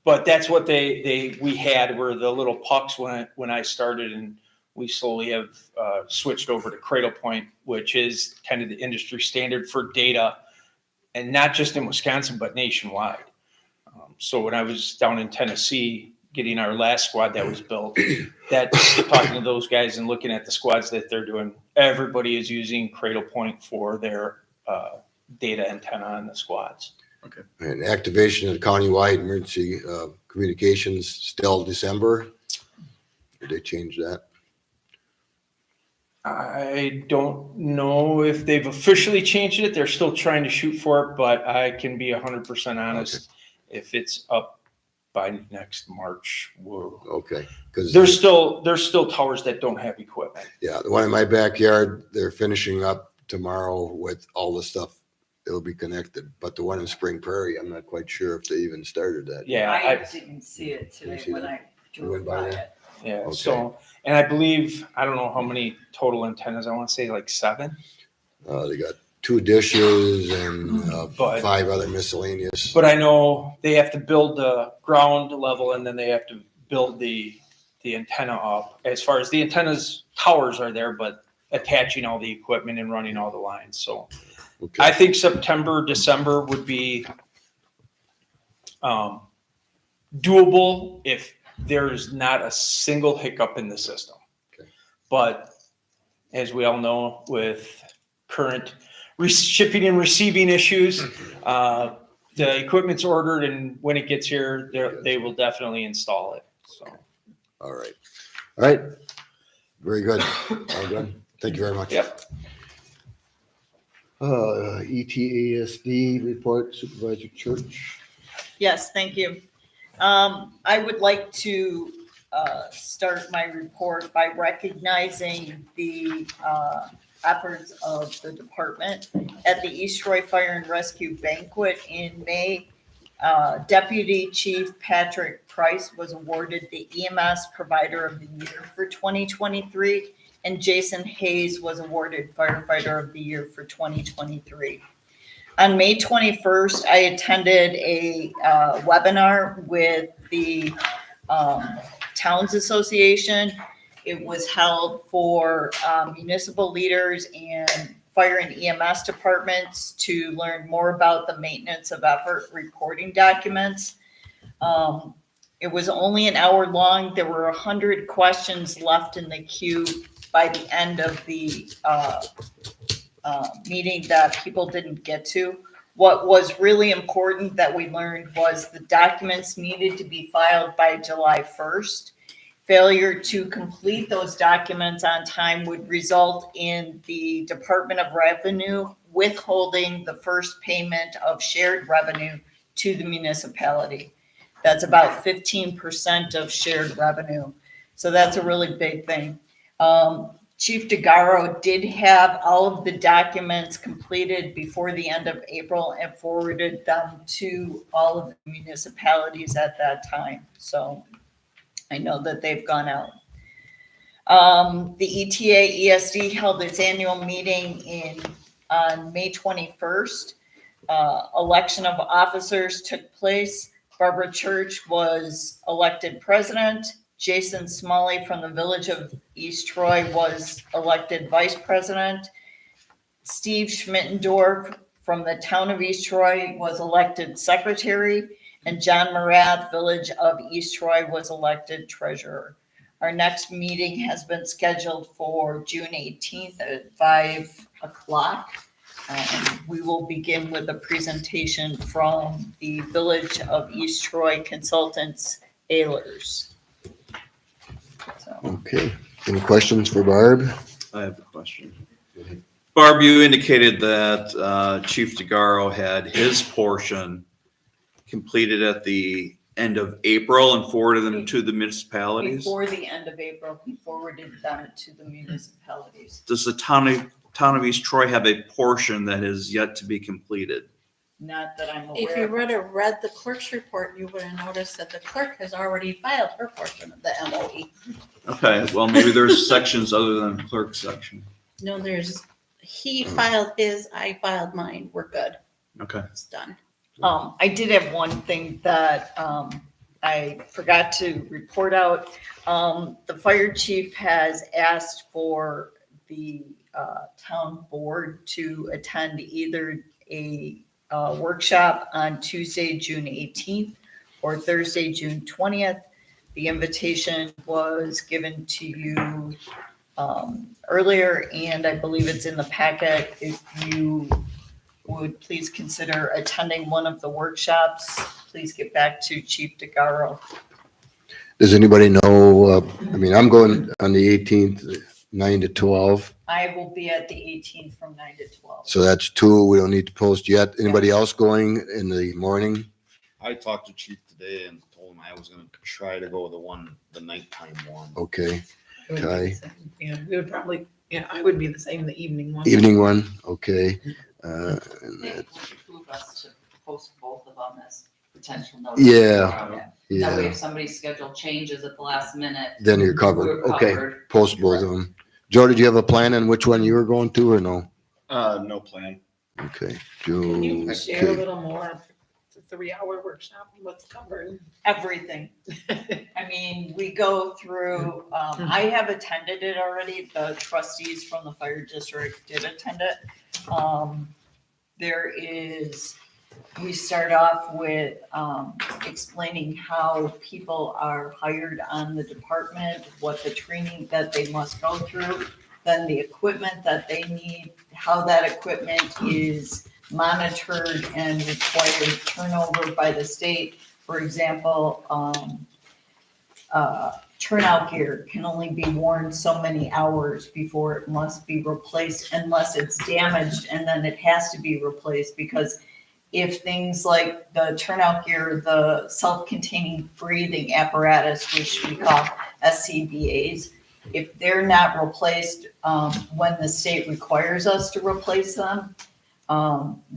But that's what we had were the little pucks when I started, and we slowly have switched over to Cradle Point, which is kind of the industry standard for data, and not just in Wisconsin, but nationwide. So when I was down in Tennessee getting our last squad that was built, talking to those guys and looking at the squads that they're doing, everybody is using Cradle Point for their data antenna on the squads. Okay. And activation of countywide emergency communications still December? Did they change that? I don't know if they've officially changed it. They're still trying to shoot for it, but I can be 100% honest. If it's up by next March, whoa. Okay. Because There's still towers that don't have equipment. yeah, the one in my backyard, they're finishing up tomorrow with all the stuff. It'll be connected, but the one in Spring Prairie, I'm not quite sure if they even started that. Yeah, I didn't see it Didn't today see when that? I You drove went by by there? it. Yeah. Okay. So, and I believe, I don't know how many total antennas. I want to say like 7. They got 2 dishes and But- 5 other miscellaneous. But I know they have to build the ground level and then they have to build the antenna up. As far as the antennas, towers are there, but attaching all the equipment and running all the lines. So Okay. I think September, December would be doable if there's not a single hiccup in the system. Okay. But as we all know, with current shipping and receiving issues, the equipment's ordered and when it gets here, they will definitely install it. So. All right. All right. Very good. All good. Thank you very much. Yep. ETASD report, Supervisor Church. Yes, thank you. I would like to start my report by recognizing the efforts of the department. At the East Troy Fire and Rescue Banquet in May, Deputy Chief Patrick Price was awarded the EMS Provider of the Year for 2023, and Jason Hayes was awarded Firefighter of the Year for 2023. On May 21st, I attended a webinar with the Towns Association. It was held for municipal leaders and fire and EMS departments to learn more about the maintenance of effort reporting documents. It was only an hour long. There were 100 questions left in the queue by the end of the meeting that people didn't get to. What was really important that we learned was the documents needed to be filed by July 1st. Failure to complete those documents on time would result in the Department of Revenue withholding the first payment of shared revenue to the municipality. That's about 15% of shared revenue. So that's a really big thing. Chief DeGaro did have all of the documents completed before the end of April and forwarded them to all of the municipalities at that time. So I know that they've gone out. The ETA ESD held its annual meeting on May 21st. Election of officers took place. Barbara Church was elected president. Jason Smalley from the Village of East Troy was elected vice president. Steve Schmittendorf from the Town of East Troy was elected secretary. And John Marath, Village of East Troy, was elected treasurer. Our next meeting has been scheduled for June 18th at 5 o'clock. We will begin with a presentation from the Village of East Troy Consultants, Ehlers. So, Okay, any questions for Barb? I have a question. Barb, you indicated that Chief DeGaro had his portion completed at the end of April and forwarded them to the municipalities. before the end of April, he forwarded them to the municipalities. Does the town of East Troy have a portion that is yet to be completed? Not that I'm If aware you of. would have read the clerk's report, you would have noticed that the clerk has already filed her portion of the MOE. Okay, well, maybe there's sections other than clerk section. No, he filed his, I filed mine. We're good. Okay. It's done. I did have one thing that I forgot to report out. The fire chief has asked for the town board to attend either a workshop on Tuesday, June 18th or Thursday, June 20th. The invitation was given to you earlier, and I believe it's in the packet. If you would please consider attending one of the workshops, please get back to Chief DeGaro. Does anybody know, I'm going on the 18th, 9 to 12. I will be at the 18th from 9 to 12. So that's 2. We don't need to post yet. Anybody else going in the morning? I talked to Chief today and told him I was gonna try to go the nighttime one. Okay, It would be Ty. the same. Yeah, we would probably, I would be the same, the evening one. Evening one, okay. And They that- would behoove us to post both of them as potential Yeah, notices. That way yeah, if somebody's schedule changes at the last minute. then you're covered. we're Okay, covered. post both of them. Joe, did you have a plan on which one you were going to or no? No plan. Okay, Can you Joe, share a okay. little more? It's a 3-hour workshop, what's covered? Everything. I mean, we go through, I have attended it already. The trustees from the fire district did attend it. We start off with explaining how people are hired on the department, what the training that they must go through, then the equipment that they need, how that equipment is monitored and required turnover by the state. For example, turnout gear can only be worn so many hours before it must be replaced unless it's damaged, and then it has to be replaced because if things like the turnout gear, the self-containing breathing apparatus, which we call SCBAs, if they're not replaced when the state requires us to replace them,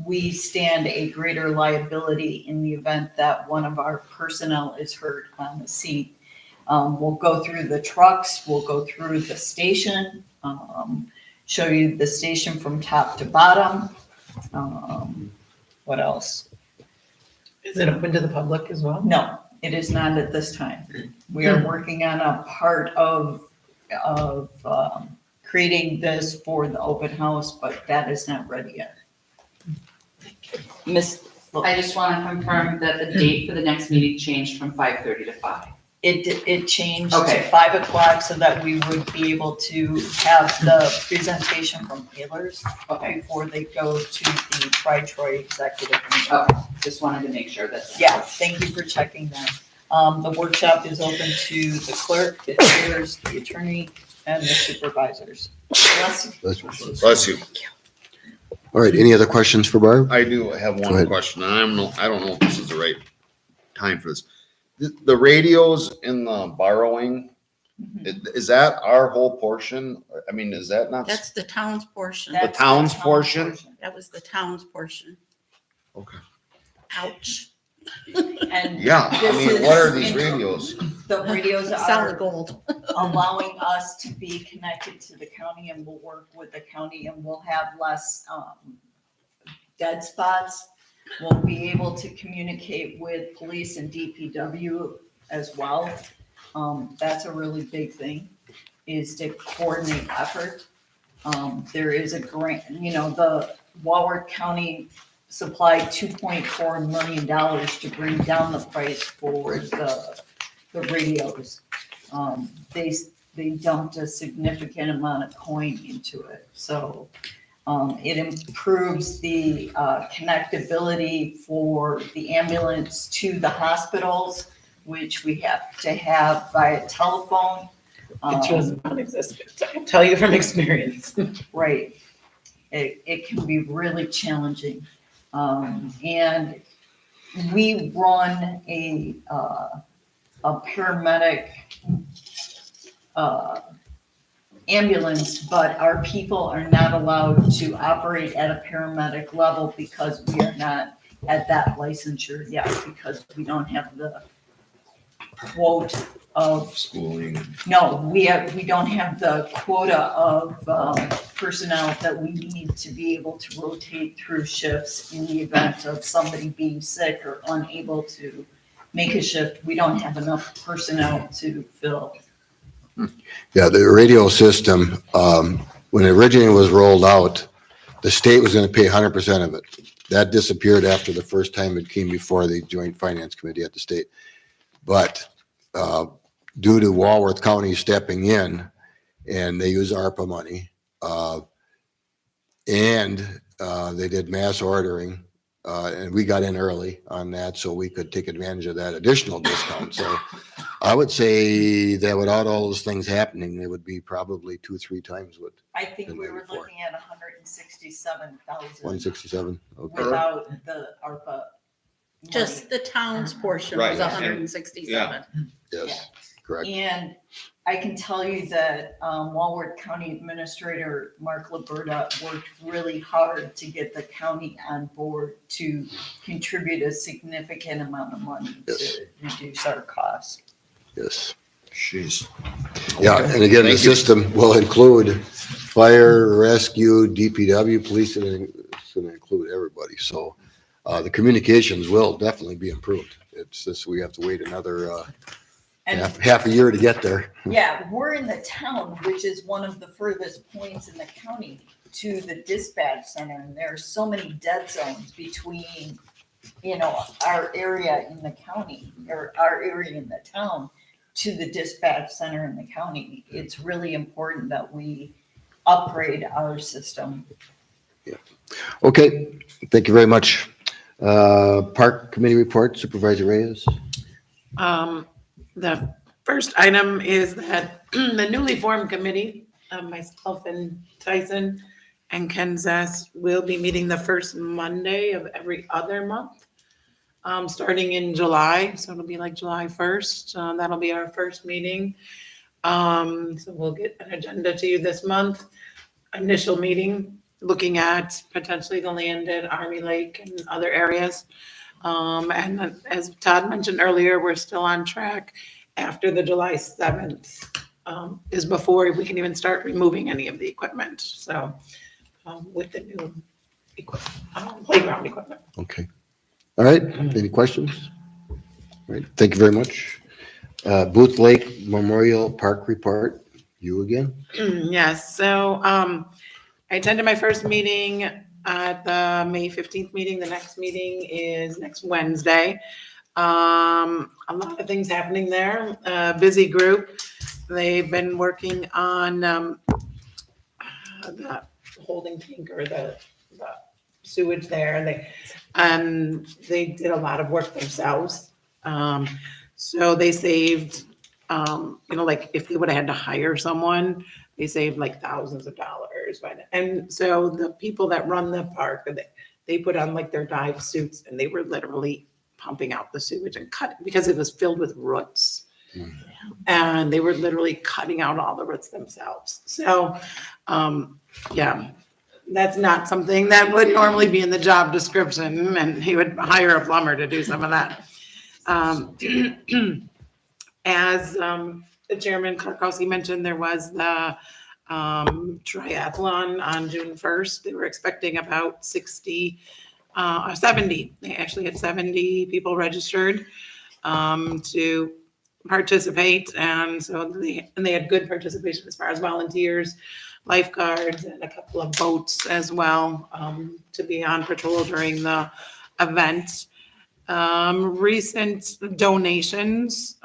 we stand a greater liability in the event that one of our personnel is hurt on the scene. We'll go through the trucks, we'll go through the station, show you the station from top to bottom. What else? Is it open to the public as well? No, it is not at this time. We are working on a part of creating this for the open house, but that is not ready yet. Miss, I just want to confirm that the date for the next meeting changed from 5:30 to 5. it changed to Okay. 5 o'clock so that we would be able to have the presentation from Taylor's before they go to the Tri-Troy executive meeting. Okay, just wanted to make sure that. Yeah, thank you for checking that. The workshop is open to the clerk, the chairs, the attorney, and the supervisors. Bless you. Bless you. All right, any other questions for Barb? I do have Go one ahead. question, and I don't know if this is the right time for this. The radios in the borrowing, is that our whole portion? I mean, is that not? That's the town's portion. The town's portion? That was the town's portion. Okay. Ouch. And Yeah, I this mean, what are is- these radios? The radios Solid are gold. allowing us to be connected to the county, and we'll work with the county, and we'll have less dead spots. We'll be able to communicate with police and DPW as well. That's a really big thing, is to coordinate effort. There is a grant, the Walworth County supplied $2.4 million to bring down the price for the radios. They dumped a significant amount of coin into it, so It improves the connectability for the ambulance to the hospitals, which we have to have via telephone. It was non-existent. I can tell you from experience. Right. It can be really challenging. And we run a paramedic ambulance, but our people are not allowed to operate at a paramedic level because we are not at that licensure yet, because we don't have the quote of Schooling. no, we don't have the quota of personnel that we need to be able to rotate through shifts in the event of somebody being sick or unable to make a shift. We don't have enough personnel to fill. Yeah, the radio system, when it originally was rolled out, the state was gonna pay 100% of it. That disappeared after the first time it came before the Joint Finance Committee at the state. But due to Walworth County stepping in, and they use ARPA money, and they did mass ordering, and we got in early on that, so we could take advantage of that additional discount. So I would say that without all those things happening, it would be probably 2-3 times what, I think Than we they were before. looking at 167,000 167? Okay. without the ARPA. money. Just the town's portion Right, was and- 167. Yes, correct. And I can tell you that Walworth County Administrator Mark Liberta worked really hard to get the county on board to contribute a significant amount of money Yes. to reduce our costs. Yes. Jeez. Yeah, and again, the Thank you. system will include fire, rescue, DPW, police, and it's gonna include everybody. So the communications will definitely be improved. It's just, we have to wait another And half a year to get there. yeah, we're in the town, which is one of the furthest points in the county to the dispatch center. And there are so many dead zones between, our area in the county or our area in the town to the dispatch center in the county. It's really important that we upgrade our system. Okay, thank you very much. Park Committee report, Supervisor Reyes. The first item is that the newly formed committee, myself and Tyson and Ken Zess will be meeting the first Monday of every other month, starting in July. So it'll be like July 1st. That'll be our first meeting. So we'll get an agenda to you this month. Initial meeting, looking at potentially the land at Army Lake and other areas. And as Todd mentioned earlier, we're still on track after the July 7th is before we can even start removing any of the equipment. So with the new playground equipment. Okay. All right, any questions? All right, thank you very much. Booth Lake Memorial Park report, you again? Yes, so I attended my first meeting at the May 15th meeting. The next meeting is next Wednesday. A lot of things happening there. Busy group. They've been working on the holding tank or the sewage there. They did a lot of work themselves. So they saved, like if they would have had to hire someone, they saved like thousands of dollars by that. And so the people that run the park, they put on like their dive suits and they were literally pumping out the sewage and cutting because it was filled with roots. And they were literally cutting out all the roots themselves. So, yeah, that's not something that would normally be in the job description, and he would hire a plumber to do some of that. As the chairman Karkowski mentioned, there was the triathlon on June 1st. They were expecting about 60 or 70. They actually had 70 people registered to participate, and so they had good participation as far as volunteers, lifeguards, and a couple of boats as well to be on patrol during the event. Recent donations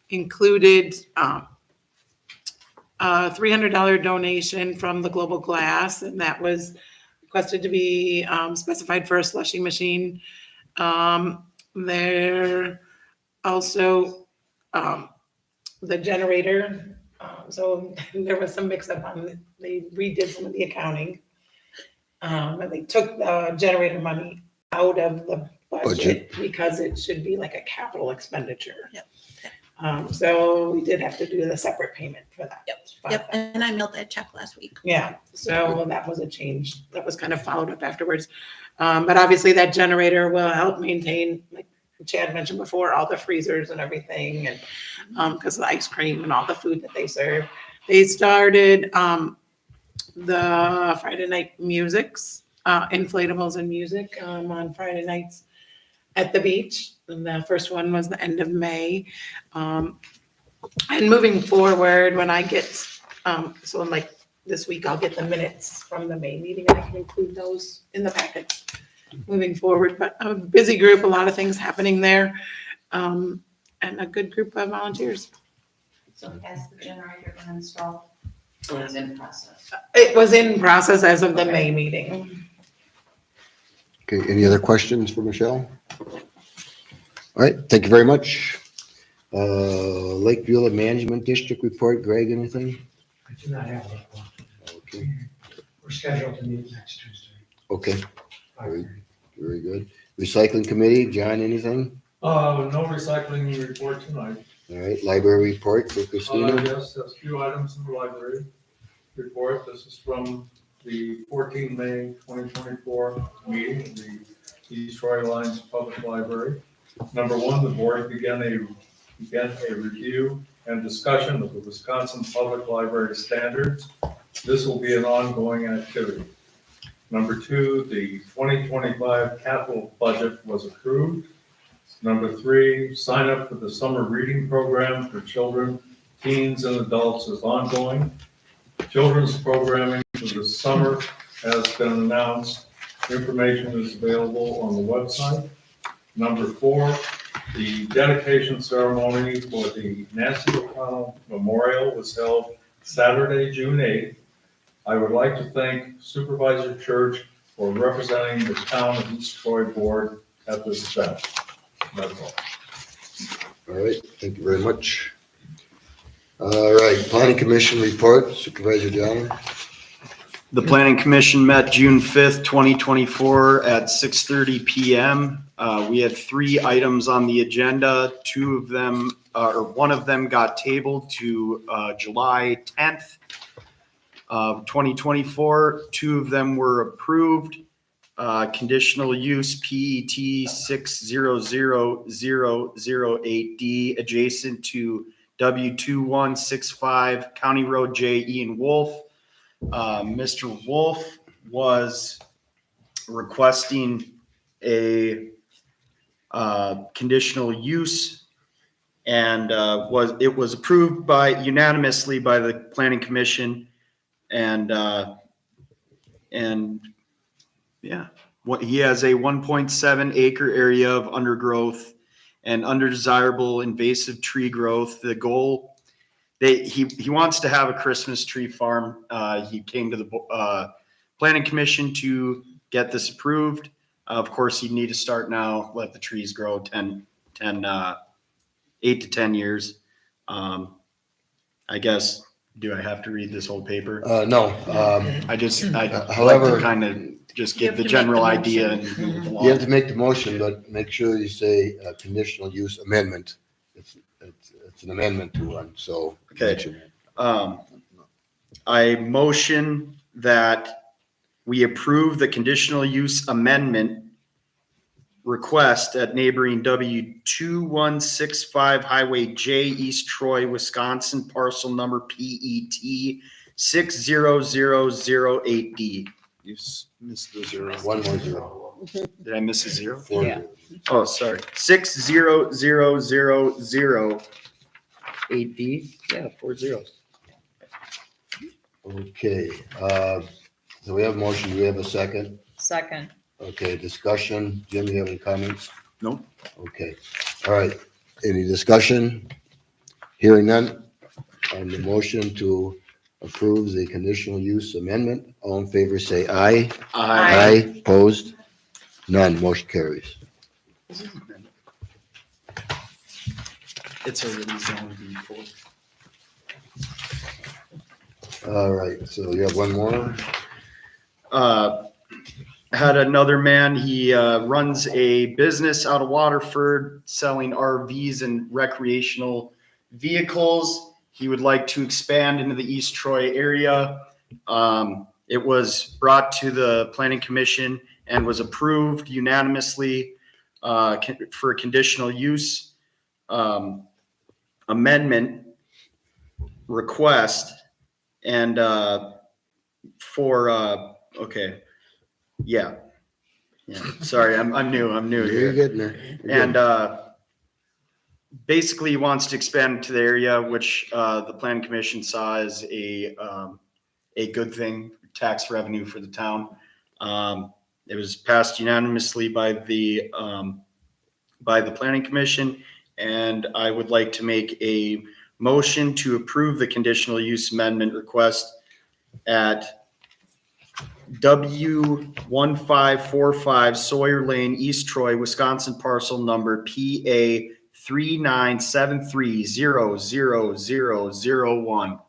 included a $300 donation from the Global Glass, and that was requested to be specified for a slushing machine. There also, the generator, so there was some mix-up on, they redid some of the accounting. And they took the generator money out of the budget because it should be like a capital expenditure. Yep. So we did have to do the separate payment for that. Yep, and I mailed that check last week. Yeah, so that was a change that was kind of followed up afterwards. But obviously that generator will help maintain, like Chad mentioned before, all the freezers and everything, and because of the ice cream and all the food that they serve. They started the Friday night musics, inflatables and music on Friday nights at the beach. And the first one was the end of May. And moving forward, when I get, so like this week, I'll get the minutes from the May meeting and I can include those in the packet moving forward. But a busy group, a lot of things happening there, and a good group of volunteers. So has the generator been installed or is it in process? It was in process as of the May meeting. Okay, any other questions for Michelle? All right, thank you very much. Lakeville Management District report, Greg, anything? I do not have that one. Okay, We're scheduled to meet next Tuesday. okay, very good. Recycling Committee, John, anything? No recycling report tonight. All right, library report for Christina? Yes, there's a few items in the library report. This is from the 14 May 2024 meeting of the East Troy Lions Public Library. Number one, the board began a review and discussion of the Wisconsin Public Library standards. This will be an ongoing activity. Number two, the 2025 capital budget was approved. Number three, sign up for the summer reading program for children, teens, and adults is ongoing. Children's programming for the summer has been announced. Information is available on the website. Number four, the dedication ceremony for the Nancy O'Connell Memorial was held Saturday, June 8th. I would like to thank Supervisor Church for representing the town of East Troy Board at this event. That's all. All right, thank you very much. All right, Planning Commission report, Supervisor John. The Planning Commission met June 5th, 2024 at 6:30 PM. We had 3 items on the agenda. 2 of them, or one of them got tabled to July 10th of 2024. 2 of them were approved. Conditional use PET 600008D adjacent to W2165 County Road J. Ian Wolf. Mr. Wolf was requesting a conditional use and it was approved unanimously by the Planning Commission and yeah, he has a 1.7 acre area of undergrowth and undesirable invasive tree growth. The goal, he wants to have a Christmas tree farm. He came to the Planning Commission to get this approved. Of course, you need to start now, let the trees grow 8 to 10 years. I guess, do I have to read this whole paper? No. I'd However, like to kind of just give the general idea and move it along. You have to make the motion, but make sure you say conditional use amendment. It's an amendment to one, so. Okay. I motion that we approve the conditional use amendment request at neighboring W2165 Highway J, East Troy, Wisconsin, parcel number PET 60008D. You missed the 0. One more 0. Did I miss a 0? 4 Yeah. Oh, sorry. 60008D. Yeah, 4 zeros. Okay, so we have a motion. Do we have a second? Second. Okay, discussion. Jim, you have any comments? Nope. Okay, all right. Any discussion? Hearing none on the motion to approves the conditional use amendment. All in favor, say aye. Aye. Opposed? None. Motion carries. It's already zoned B4. All right, so you have one more? Had another man, he runs a business out of Waterford selling RVs and recreational vehicles. He would like to expand into the East Troy area. It was brought to the Planning Commission and was approved unanimously for a conditional use amendment request. And okay. Yeah. Sorry, I'm new You're here. getting there. You're And getting basically he wants to expand to the area, which the Planning Commission saw as a good thing, tax revenue for the town. It was passed unanimously by the Planning Commission, and I would like to make a motion to approve the conditional use amendment request at W1545 Sawyer Lane, East Troy, Wisconsin, parcel number PA 3973000001.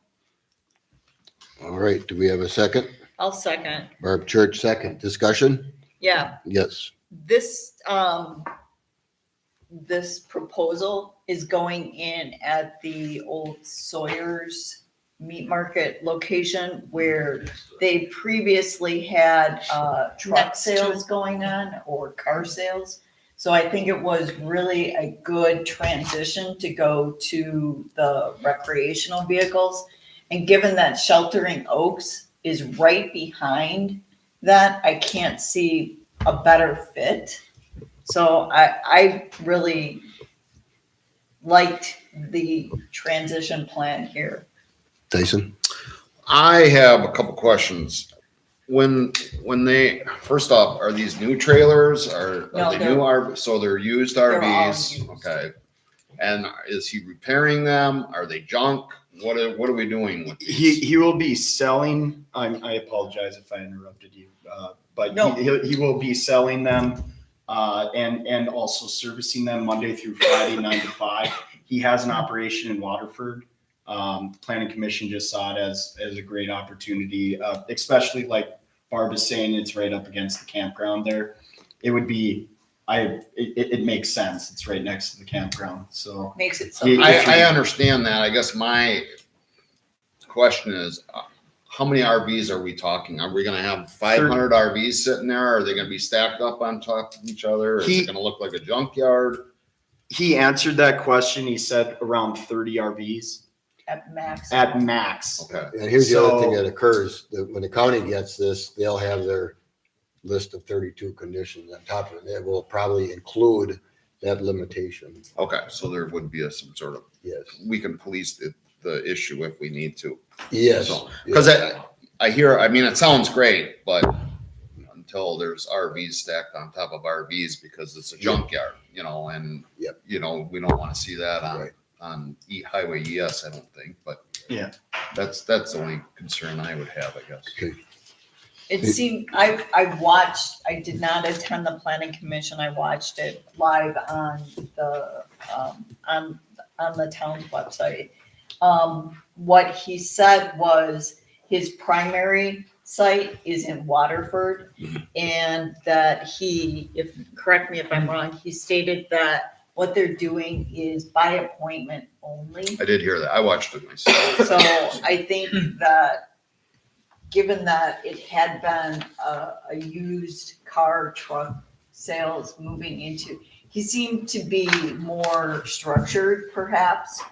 All right, do we have a second? I'll second. Barb Church, second. Discussion? Yeah, Yes. this, this proposal is going in at the old Sawyer's Meat Market location where they previously had, truck Next to- sales going on or car sales. So I think it was really a good transition to go to the recreational vehicles. And given that Sheltering Oaks is right behind that, I can't see a better fit. So I really liked the transition plan here. Tyson? I have a couple questions. When they, first off, are these new trailers? Are No, they they're- new so they're used They're all RVs? used. Okay. And is he repairing them? Are they junk? What are we doing with these? He will be selling, I apologize if I interrupted you, but No. he will be selling them and also servicing them Monday through Friday, 9 to 5. He has an operation in Waterford. Planning Commission just saw it as a great opportunity, especially like Barb is saying, it's right up against the campground there. It would be, it makes sense. It's right next to the campground, so. Makes it so. I understand that. I guess my question is, how many RVs are we talking? Are we gonna have 500 RVs sitting there? Are they gonna be stacked up on top of each other? Is it gonna look like a junkyard? He answered that question. He said around 30 RVs At max. at max. Okay. And here's the other thing So- that occurs, that when the county gets this, they'll have their list of 32 conditions on top of it. It will probably include that limitation. Okay, so there would be some sort of, Yes. we can police the issue if we need to. Yes. Because I hear, I mean, it sounds great, but until there's RVs stacked on top of RVs because it's a junkyard, and, Yep. we don't want to see that Right. on Highway ES, I don't think, but Yeah. that's the only concern I would have, I guess. Okay. It seemed, I watched, I did not attend the planning commission. I watched it live on the, on the town's website. What he said was his primary site is in Waterford and that correct me if I'm wrong, he stated that what they're doing is by appointment only. I did hear that. I watched it myself. So I think that, given that it had been a used car truck sales moving into, he seemed to be more structured perhaps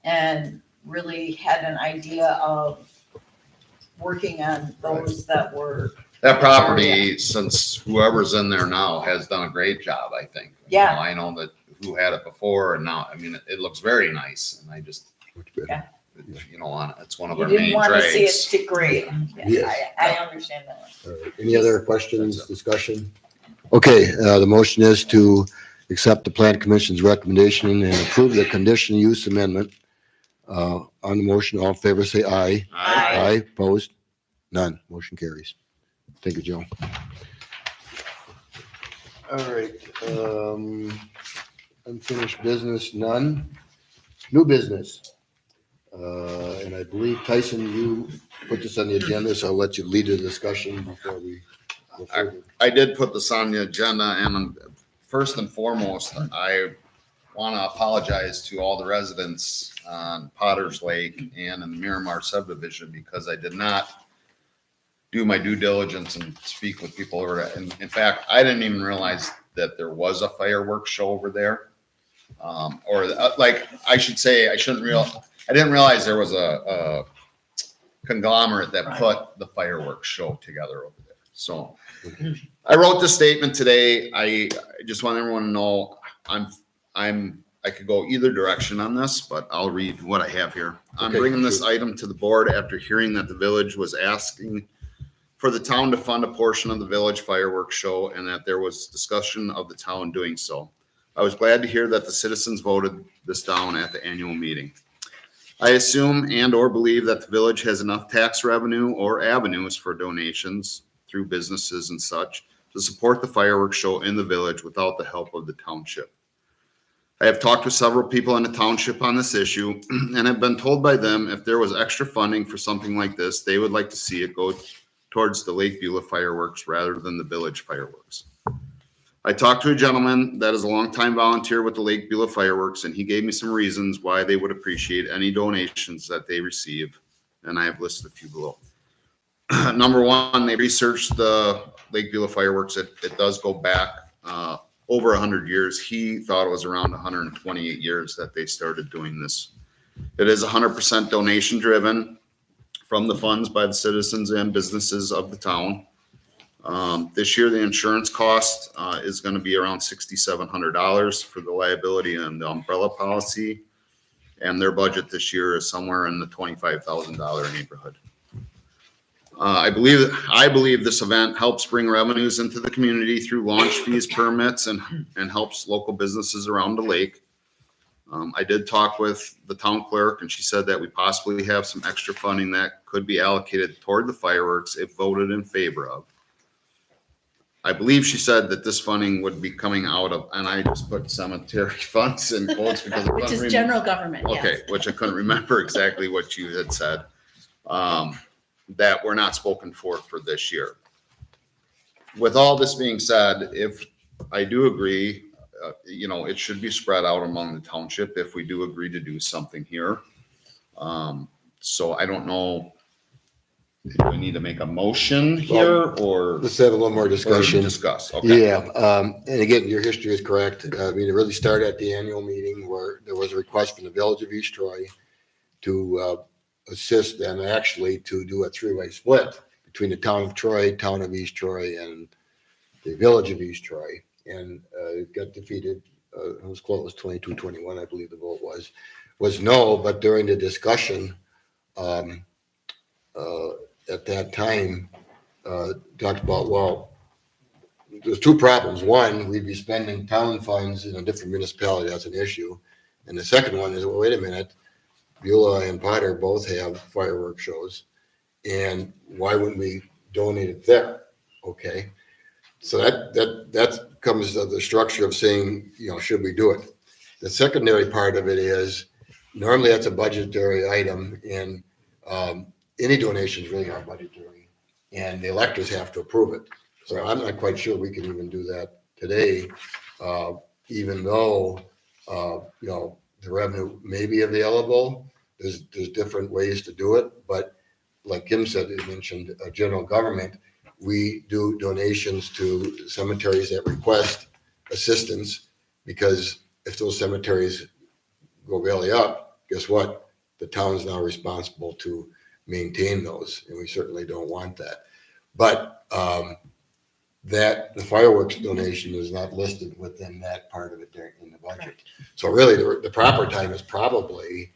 and really had an idea of working on those that were. That property, since whoever's in there now has done a great job, I think. Yeah. I know that who had it before and now, I mean, it looks very nice and I just, Yeah. it's one of You our didn't main want to see it trades. degrade. Yes. I understand that. All right. Any other questions, discussion? Okay, the motion is to accept the plan commission's recommendation and approve the conditional use amendment On the motion, all in favor, say aye. Aye, opposed? None. Motion carries. Thank you, Joe. All right, unfinished business, none. New business. And I believe Tyson, you put this on the agenda, so I'll let you lead the discussion before we go further. I did put this on the agenda, and first and foremost, I want to apologize to all the residents on Potter's Lake and in the Miramar subdivision because I did not do my due diligence and speak with people over there. And in fact, I didn't even realize that there was a fireworks show over there. Like I should say, I didn't realize there was a conglomerate that put the fireworks show together over there. So I wrote this statement today. I just want everyone to know I could go either direction on this, but I'll read what I have here. I'm Okay, bringing this sure. item to the board after hearing that the village was asking for the town to fund a portion of the village fireworks show and that there was discussion of the town doing so. I was glad to hear that the citizens voted this down at the annual meeting. I assume and or believe that the village has enough tax revenue or avenues for donations through businesses and such to support the fireworks show in the village without the help of the township. I have talked with several people in the township on this issue and have been told by them if there was extra funding for something like this, they would like to see it go towards the Lake Beulah fireworks rather than the village fireworks. I talked to a gentleman that is a longtime volunteer with the Lake Beulah fireworks, and he gave me some reasons why they would appreciate any donations that they receive, and I have listed a few below. Number one, they researched the Lake Beulah fireworks. It does go back over 100 years. He thought it was around 128 years that they started doing this. It is 100% donation driven from the funds by the citizens and businesses of the town. This year, the insurance cost is going to be around $6,700 for the liability and the umbrella policy. And their budget this year is somewhere in the $25,000 neighborhood. I believe this event helps bring revenues into the community through launch fees, permits, and helps local businesses around the lake. I did talk with the town clerk, and she said that we possibly have some extra funding that could be allocated toward the fireworks if voted in favor of. I believe she said that this funding would be coming out of, and I just put cemetery funds in quotes because I Which couldn't is general government, yes. Okay, which I couldn't remember exactly what you had said. That were not spoken for this year. With all this being said, if I do agree, it should be spread out among the township if we do agree to do something here. So I don't know if we need to make a motion here or. Let's have a little more discussion. Discuss, okay. Yeah, and again, your history is correct. I mean, it really started at the annual meeting where there was a request from the village of East Troy to assist them actually to do a three-way split between the town of Troy, town of East Troy, and the village of East Troy. And it got defeated. It was close, 22-21, I believe the vote was no. But during the discussion at that time, talked about, well, there's two problems. One, we'd be spending town funds in a different municipality. That's an issue. And the second one is, well, wait a minute. Beulah and Potter both have fireworks shows, and why wouldn't we donate it there? Okay, so that comes to the structure of saying, should we do it? The secondary part of it is normally that's a budgetary item, and any donations really are budgetary, and the electors have to approve it. So I'm not quite sure we can even do that today, even though the revenue may be available. There's different ways to do it, but like Kim said, he mentioned general government, we do donations to cemeteries that request assistance, because if those cemeteries go belly up, guess what? The town's now responsible to maintain those, and we certainly don't want that. But that the fireworks donation is not listed within that part of it there in the budget. So really, the proper time is probably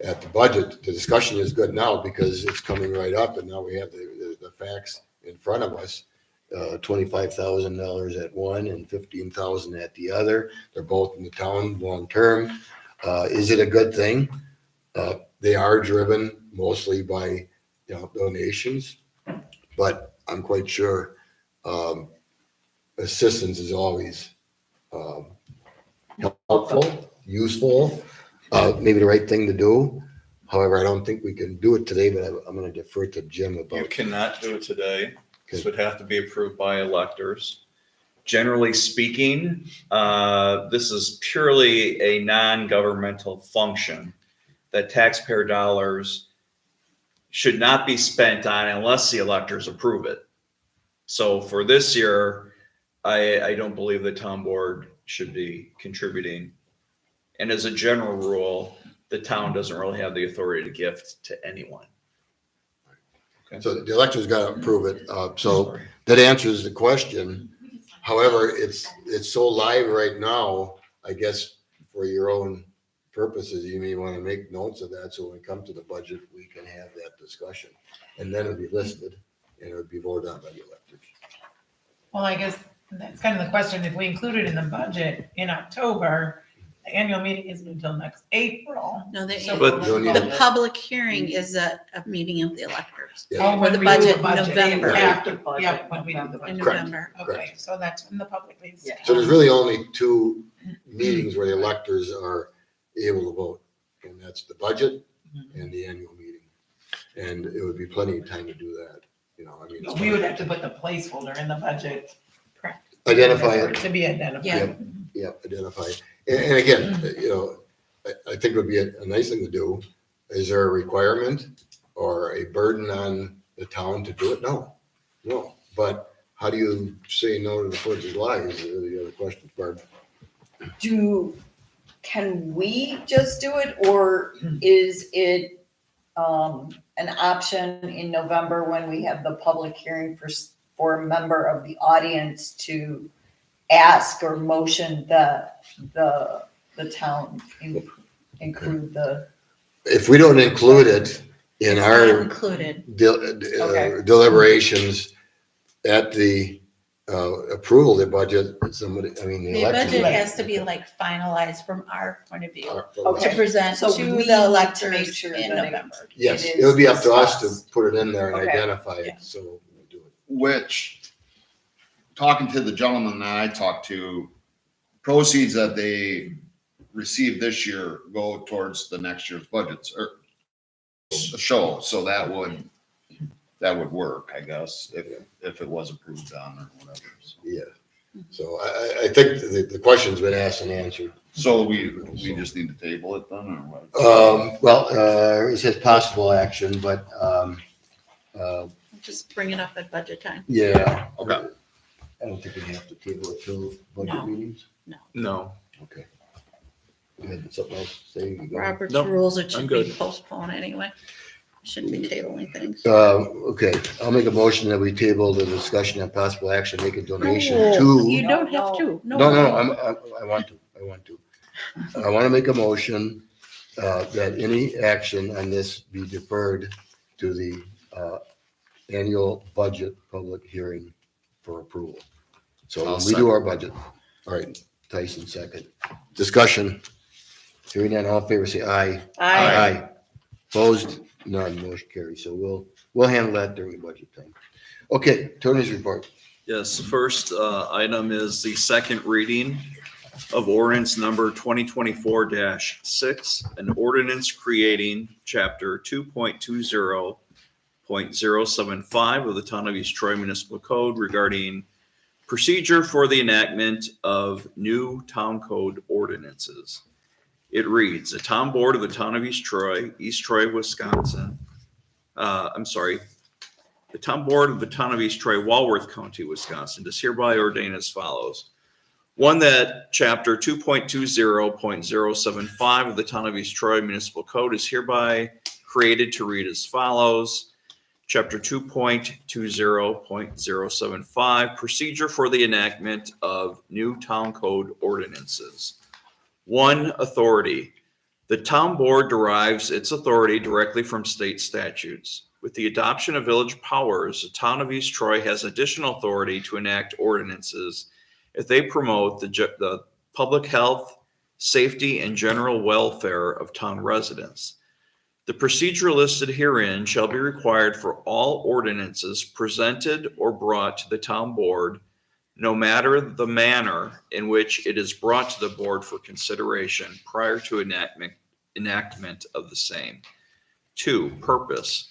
at the budget. The discussion is good now because it's coming right up, and now we have the facts in front of us. $25,000 at one and $15,000 at the other. They're both in the town long term. Is it a good thing? They are driven mostly by, donations, but I'm quite sure, assistance is always, helpful, useful, maybe the right thing to do. However, I don't think we can do it today, but I'm gonna defer to Jim You about. cannot do it today. This would have to be approved by electors. Generally speaking, this is purely a non-governmental function that taxpayer dollars should not be spent on unless the electors approve it. So for this year, I don't believe the town board should be contributing. And as a general rule, the town doesn't really have the authority to gift to anyone. So the elector's got to approve it. So that answers the question. However, it's so live right now, I guess for your own purposes, you may want to make notes of that. So when we come to the budget, we can have that discussion. And then it'll be listed and it would be voted on by the electors. Well, I guess that's kind of the question. If we include it in the budget in October, the annual meeting isn't until next April. No, So But- we'll- the public hearing is a meeting of the electors. Yeah. Oh, For when the we do budget in November. After, yeah, when we do the In budget. Correct. November. Okay, so that's when the public needs. So there's really only two meetings where the electors are able to vote. And that's the budget and the annual meeting. And it would be plenty of time to do that, I mean. it's We would have to put the placeholder in the budget. Correct. Identify it. To be identified. Yeah. Yep, identify. And again, I think it would be a nice thing to do. Is there a requirement or a burden on the town to do it? No. But how do you say no to the Fourth of July is the other question, Barb. Can we just do it, or is it an option in November when we have the public hearing for a member of the audience to ask or motion that the town include the? If we don't include it in Not our included. Okay. deliberations at the approval of the budget, somebody, the The election. budget has to be like finalized from our point of view Okay. to present So to we the need to make electors sure in that it- November. Yes, It it would be is up to us discussed. to put it in there and Okay. identify Yeah. it, so we'll do it. Which, talking to the gentleman that I talked to, proceeds that they received this year go towards the next year's budgets or show. So that would work, I guess, if it was approved on or whatever. So- Yeah. So I think the question's been asked and answered. So we just need to table it then or what? It says possible action, but, Just bring it up at budget time. yeah. Okay. I don't think we have to table it till budget No. meetings. No. Okay. You had something else to say? You go. Robert's Nope, rules, it I'm should be good. postponed anyway. Shouldn't be tabling things. Okay, I'll make a motion that we table the discussion and possible action, make a donation No, to. You don't have to. No, I want to. I want to make a motion that any action on this be deferred to the annual budget public hearing for approval. So I'll when we do our budget. All right, Tyson second. Discussion. Hearing none, all in favor, say aye. Aye. Opposed? None, motion carries. So we'll handle that during the budget time. Okay, attorney's report. Yes, the first item is the second reading of ordinance number 2024-6, an ordinance creating chapter 2.20.075 of the Town of East Troy Municipal Code regarding procedure for the enactment of new town code ordinances. It reads, the town board of the Town of East Troy, Wisconsin. The town board of the Town of East Troy, Walworth County, Wisconsin, does hereby ordain as follows. One, that chapter 2.20.075 of the Town of East Troy Municipal Code is hereby created to read as follows. Chapter 2.20.075, procedure for the enactment of new town code ordinances. 1, authority. The town board derives its authority directly from state statutes. With the adoption of village powers, the Town of East Troy has additional authority to enact ordinances if they promote the public health, safety, and general welfare of town residents. The procedure listed herein shall be required for all ordinances presented or brought to the town board, no matter the manner in which it is brought to the board for consideration prior to enactment of the same. 2, purpose.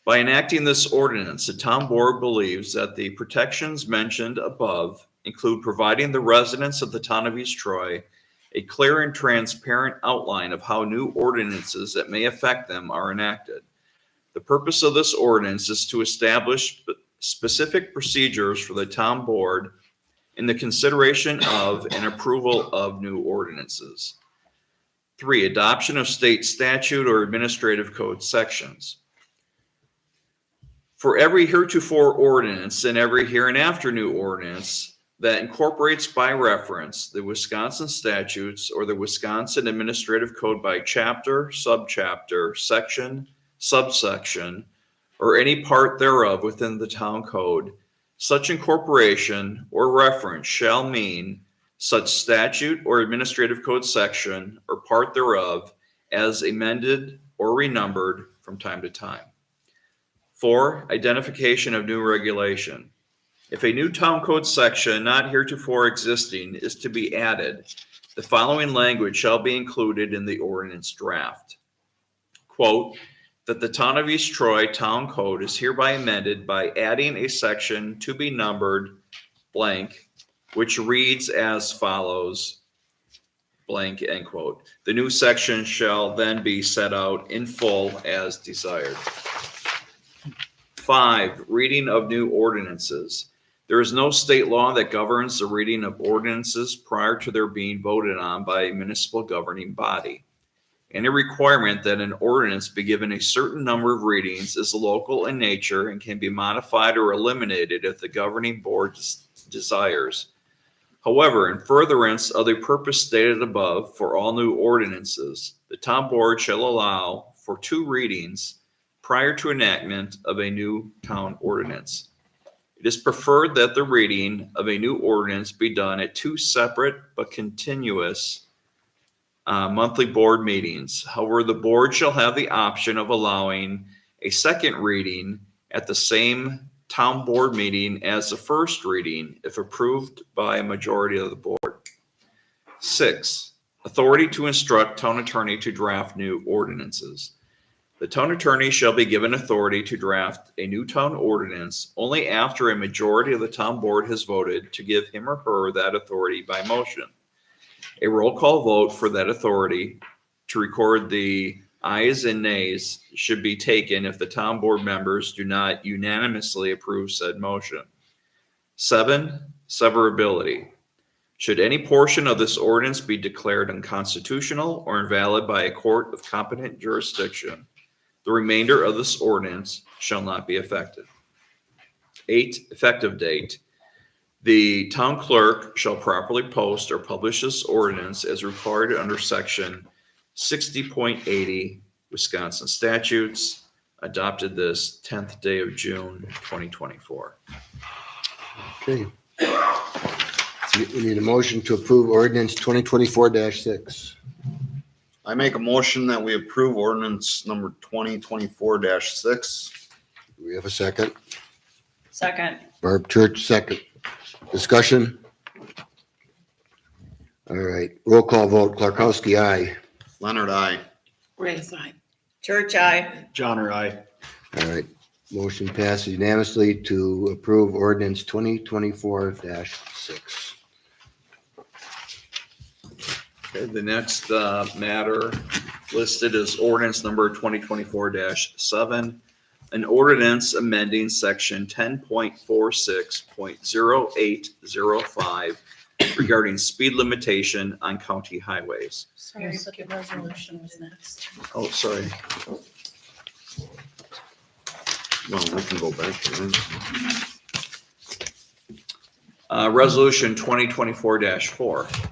By enacting this ordinance, the town board believes that the protections mentioned above include providing the residents of the town of East Troy a clear and transparent outline of how new ordinances that may affect them are enacted. The purpose of this ordinance is to establish specific procedures for the town board in the consideration of and approval of new ordinances. 3, adoption of state statute or administrative code sections. For every heretofore ordinance and every hereinafter new ordinance that incorporates by reference the Wisconsin statutes or the Wisconsin Administrative Code by chapter, subchapter, section, subsection, or any part thereof within the town code, such incorporation or reference shall mean such statute or administrative code section or part thereof as amended or renumbered from time to time. 4, identification of new regulation. If a new town code section not heretofore existing is to be added, the following language shall be included in the ordinance draft. Quote, that the town of East Troy Town Code is hereby amended by adding a section to be numbered blank, which reads as follows, blank, end quote. The new section shall then be set out in full as desired. 5, reading of new ordinances. There is no state law that governs the reading of ordinances prior to their being voted on by a municipal governing body. Any requirement that an ordinance be given a certain number of readings is local in nature and can be modified or eliminated if the governing board desires. However, in furtherance of the purpose stated above for all new ordinances, the town board shall allow for 2 readings prior to enactment of a new town ordinance. It is preferred that the reading of a new ordinance be done at 2 separate but continuous monthly board meetings. However, the board shall have the option of allowing a second reading at the same town board meeting as the first reading if approved by a majority of the board. 6, authority to instruct town attorney to draft new ordinances. The town attorney shall be given authority to draft a new town ordinance only after a majority of the town board has voted to give him or her that authority by motion. A roll call vote for that authority to record the ayes and nays should be taken if the town board members do not unanimously approve said motion. 7, severability. Should any portion of this ordinance be declared unconstitutional or invalid by a court of competent jurisdiction, the remainder of this ordinance shall not be affected. 8, effective date. The town clerk shall properly post or publish this ordinance as required under section 60.80 Wisconsin statutes, adopted this 10th day of June, 2024. Okay. So we need a motion to approve ordinance 2024-6. I make a motion that we approve ordinance number 2024-6. Do we have a second? Second. Barb Church, second. Discussion? All right, roll call vote. Clarkowski, aye. Leonard, aye. Ray side. Church, aye. John or I. All right, motion passes unanimously to approve ordinance 2024-6. Okay, the next matter listed is ordinance number 2024-7, an ordinance amending section 10.46.0805 regarding speed limitation on county highways. Sorry, but the resolution was next. Oh, sorry. Well, we can go back to it. Resolution 2024-4,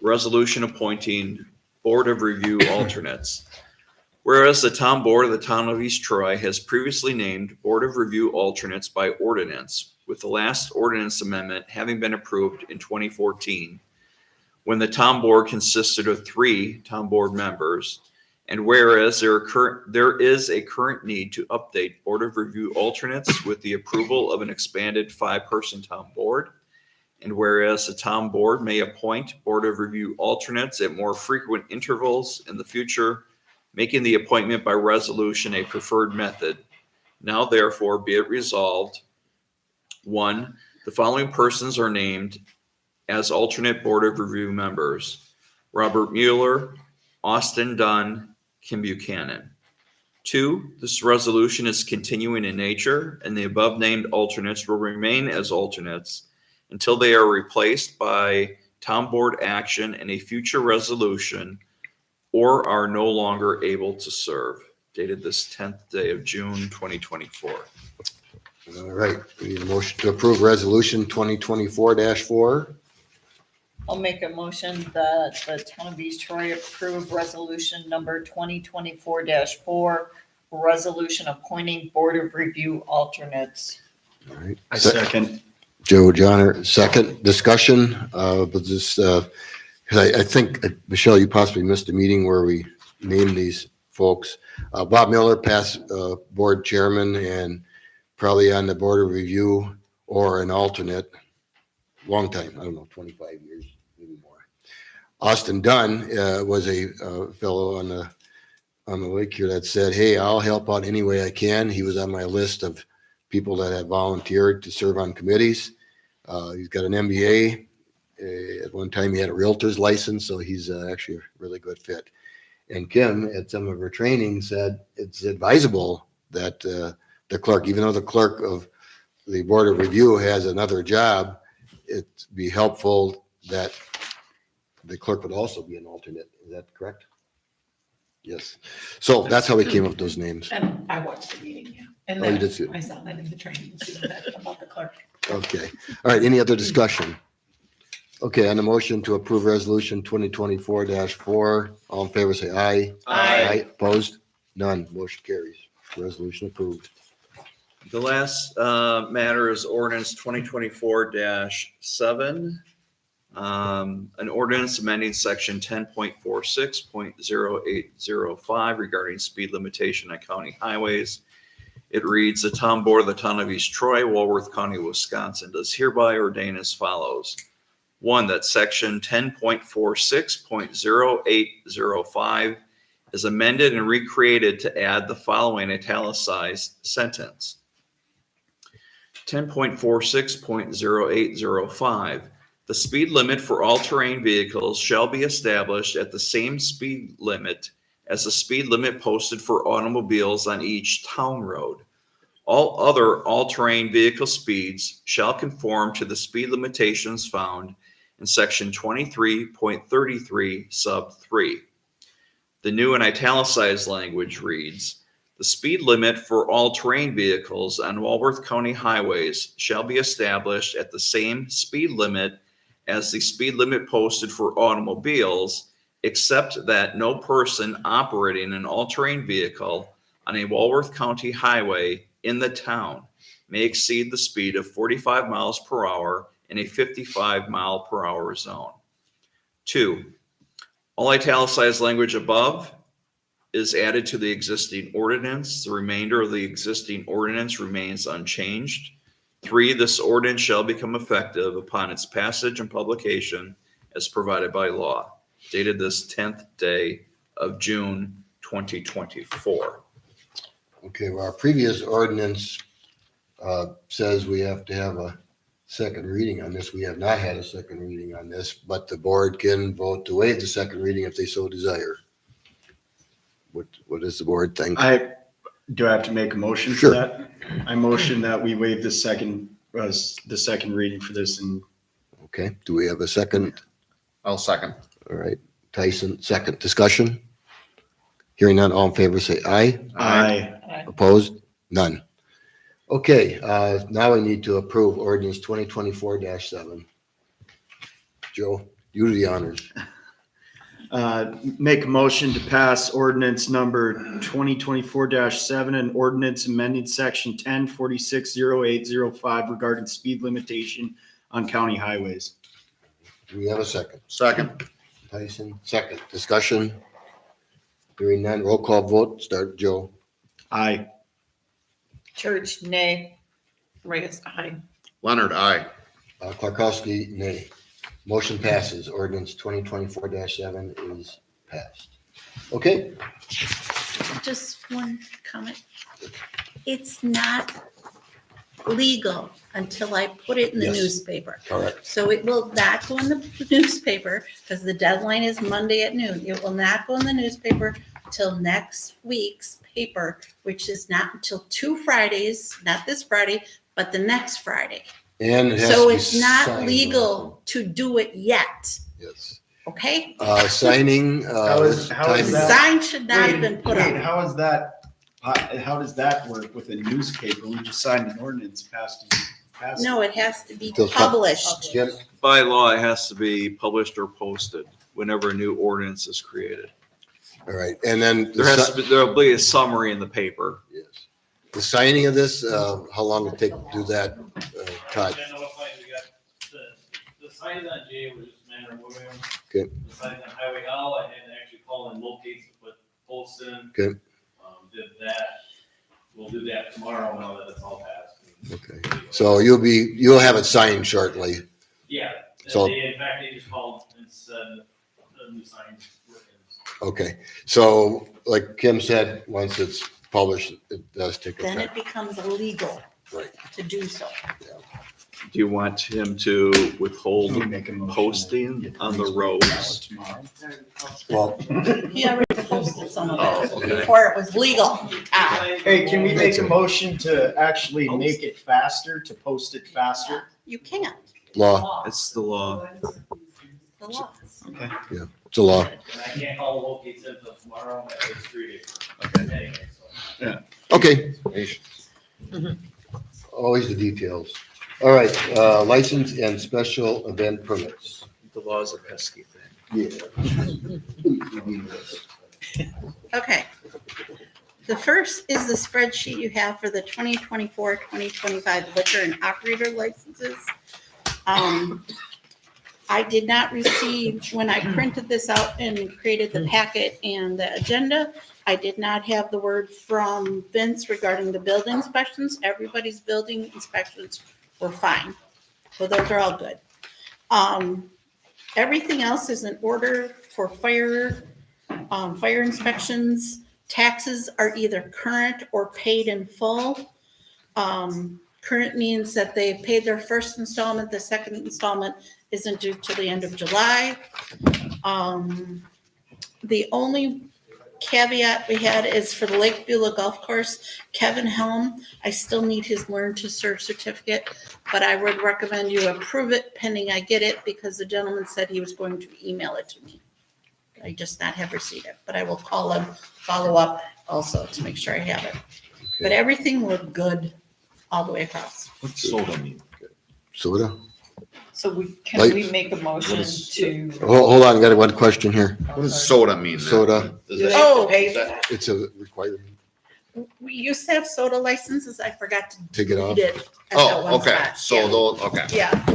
resolution appointing Board of Review alternates. Whereas the town board of the town of East Troy has previously named Board of Review alternates by ordinance, with the last ordinance amendment having been approved in 2014, when the town board consisted of 3 town board members, And whereas there is a current need to update Board of Review alternates with the approval of an expanded 5-person town board. And whereas the town board may appoint Board of Review alternates at more frequent intervals in the future, making the appointment by resolution a preferred method. Now therefore be it resolved, 1, the following persons are named as alternate Board of Review members: Robert Mueller, Austin Dunn, Kim Buchanan. 2, this resolution is continuing in nature, and the above named alternates will remain as alternates until they are replaced by town board action in a future resolution or are no longer able to serve. Dated this 10th day of June, 2024. All right, we need a motion to approve resolution 2024-4. I'll make a motion that the town of East Troy approve resolution number 2024-4, resolution appointing Board of Review alternates. All right. I second. Joe Johnner, second. Discussion, but this, I think, Michelle, you possibly missed a meeting where we named these folks. Bob Miller, past board chairman and probably on the Board of Review or an alternate, long time, I don't know, 25 years, maybe more. Austin Dunn was a fellow on the lake here that said, hey, I'll help out any way I can. He was on my list of people that had volunteered to serve on committees. He's got an MBA. At one time, he had a realtor's license, so he's actually a really good fit. And Kim, at some of her training, said it's advisable that the clerk, even though the clerk of the Board of Review has another job, it'd be helpful that the clerk would also be an alternate. Is that correct? Yes. So that's how we came up with those names. And I watched the meeting, yeah. And Oh, you then did see it. I saw that in the training, see that about the clerk. Okay. All right. Any other discussion? Okay. On the motion to approve resolution 2024-4, all in favor, say aye. Aye. Opposed? None. Motion carries. Resolution approved. The last matter is ordinance 2024-7. An ordinance amending section 10.46.0805 regarding speed limitation on county highways. It reads, the town board of the town of East Troy, Walworth County, Wisconsin, does hereby ordain as follows. 1, that section 10.46.0805 is amended and recreated to add the following italicized sentence. 10.46.0805. The speed limit for all terrain vehicles shall be established at the same speed limit as the speed limit posted for automobiles on each town road. All other all-terrain vehicle speeds shall conform to the speed limitations found in section 23.33 sub 3. The new and italicized language reads, the speed limit for all terrain vehicles on Walworth County highways shall be established at the same speed limit as the speed limit posted for automobiles, except that no person operating an all-terrain vehicle on a Walworth County highway in the town may exceed the speed of 45 miles per hour in a 55 mile per hour zone. 2, all italicized language above is added to the existing ordinance. The remainder of the existing ordinance remains unchanged. 3, this ordinance shall become effective upon its passage and publication as provided by law. Dated this 10th day of June, 2024. Okay, well, our previous ordinance says we have to have a second reading on this. We have not had a second reading on this, but the board can vote to waive the second reading if they so desire. What does the board think? Do I have to make a motion for Sure. that? I motion that we waive the second reading for this. And Okay, do we have a second? I'll second. All right, Tyson, second. Discussion? Hearing none, all in favor, say aye. Aye. Opposed? None. Okay, now we need to approve ordinance 2024-7. Joe, you do the honors. Make a motion to pass ordinance number 2024-7, an ordinance amending section 10.46.0805 regarding speed limitation on county highways. Do we have a second? Second. Tyson, second. Discussion? Hearing none, roll call vote, start Joe. Aye. Church, nay. Reyes, aye. Leonard, aye. Clarkowski, nay. Motion passes. Ordinance 2024-7 is passed. Okay, Just one comment. It's not legal until I put it in the Yes. newspaper. correct. So it will not go in the newspaper because the deadline is Monday at noon. It will not go in the newspaper till next week's paper, which is not until 2 Fridays, not this Friday, but the next Friday. And it has So to be it's not signed legal to do it yet, Yes. okay? Signing, How is time- The that? sign should not have been Wait, put wait, up. how is that, how does that work with a newspaper? We just signed an ordinance passed. No, it has to be Till- published. Jim, By law, it has to be published or posted whenever a new ordinance is created. all right, and then There'll be a summary in the paper. yes. The signing of this, how long will it take to do that, Todd? I know what signs we got. The signs on J were just Manor Williams. Okay. The signs on Highway L, I had to actually call in locates to put posts in. Okay. Did that. We'll do that tomorrow now that it's all passed. Okay, so you'll have it signed shortly. Yeah, So- in fact, they just called and said the new signs were in. Okay, so like Kim said, once it's published, it does take Then effect. it becomes illegal Right. to do so. Do you want him to withhold Can we make a motion posting on the roads? Tomorrow. Well, He already posted some of Oh, it okay. before it was legal. Hey, can we make a motion to actually make it faster, to post it faster? You can't, law, It's the law. the law. Okay. it's a law. And I can't call the locates until tomorrow at least 3 days. Okay. Anyway, so. Okay. Always the details. All right, license and special event permits. The law is a pesky thing. Yeah. Okay. The first is the spreadsheet you have for the 2024, 2025 liquor and operator licenses. I did not receive, when I printed this out and created the packet and the agenda, I did not have the word from Vince regarding the building inspections. Everybody's building inspections were fine. So those are all good. Everything else is in order for fire inspections. Taxes are either current or paid in full. Current means that they paid their first installment, the second installment isn't due till the end of July. The only caveat we had is for the Lake Beulah Golf Course, Kevin Helm, I still need his Learn to Serve certificate, but I would recommend you approve it pending I get it because the gentleman said he was going to email it to me. I just not have received it, but I will call him, follow up also to make sure I have it. But everything looked good all the way across. What's soda mean? Soda? So can Like- we make a motion to? Hold on, got one question here. What does soda mean? Soda, Does Do they that- have to Oh. pay for that? it's a requirement We used to have soda licenses. I forgot to to get off. delete it at that Oh, one okay, spot. so Yeah. those, okay. Yeah,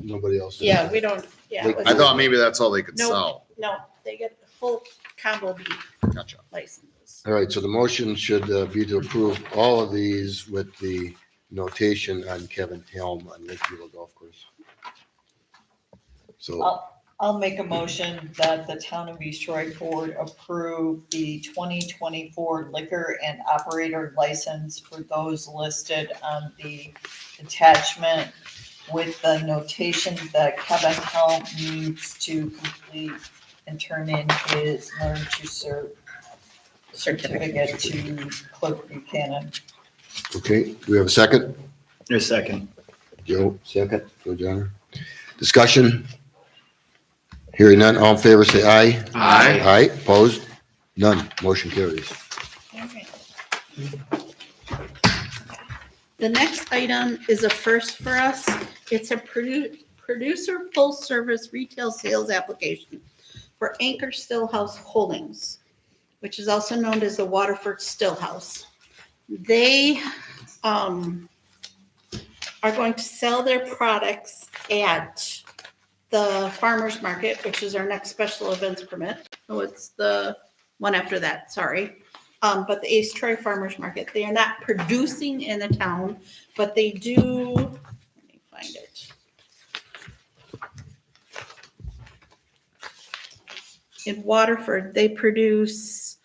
Nobody else. yeah, we don't, yeah. it was- I thought maybe that's all they could Nope. sell. No, they get the full combo B Gotcha. licenses. All right, so the motion should be to approve all of these with the notation on Kevin Helm on Lake Beulah Golf Course. So, I'll make a motion that the town of East Troy Board approve the 2024 liquor and operator license for those listed on the attachment with the notation that Kevin Helm needs to complete and turn in his Learn to Serve certificate to Clerk Buchanan. okay, do we have a second? A second. Joe, second. Joe Johnner. Discussion? Hearing none, all in favor, say aye. Aye. Aye, opposed? None, motion carries. Okay. The next item is a first for us. It's a producer full-service retail sales application for Anchor Stillhouse Holdings, which is also known as the Waterford Stillhouse. They are going to sell their products at the farmer's market, which is our next special events permit. So it's the one after that, sorry. But the East Troy Farmers Market, they are not producing in the town, but they do, let me find it. In Waterford, they produce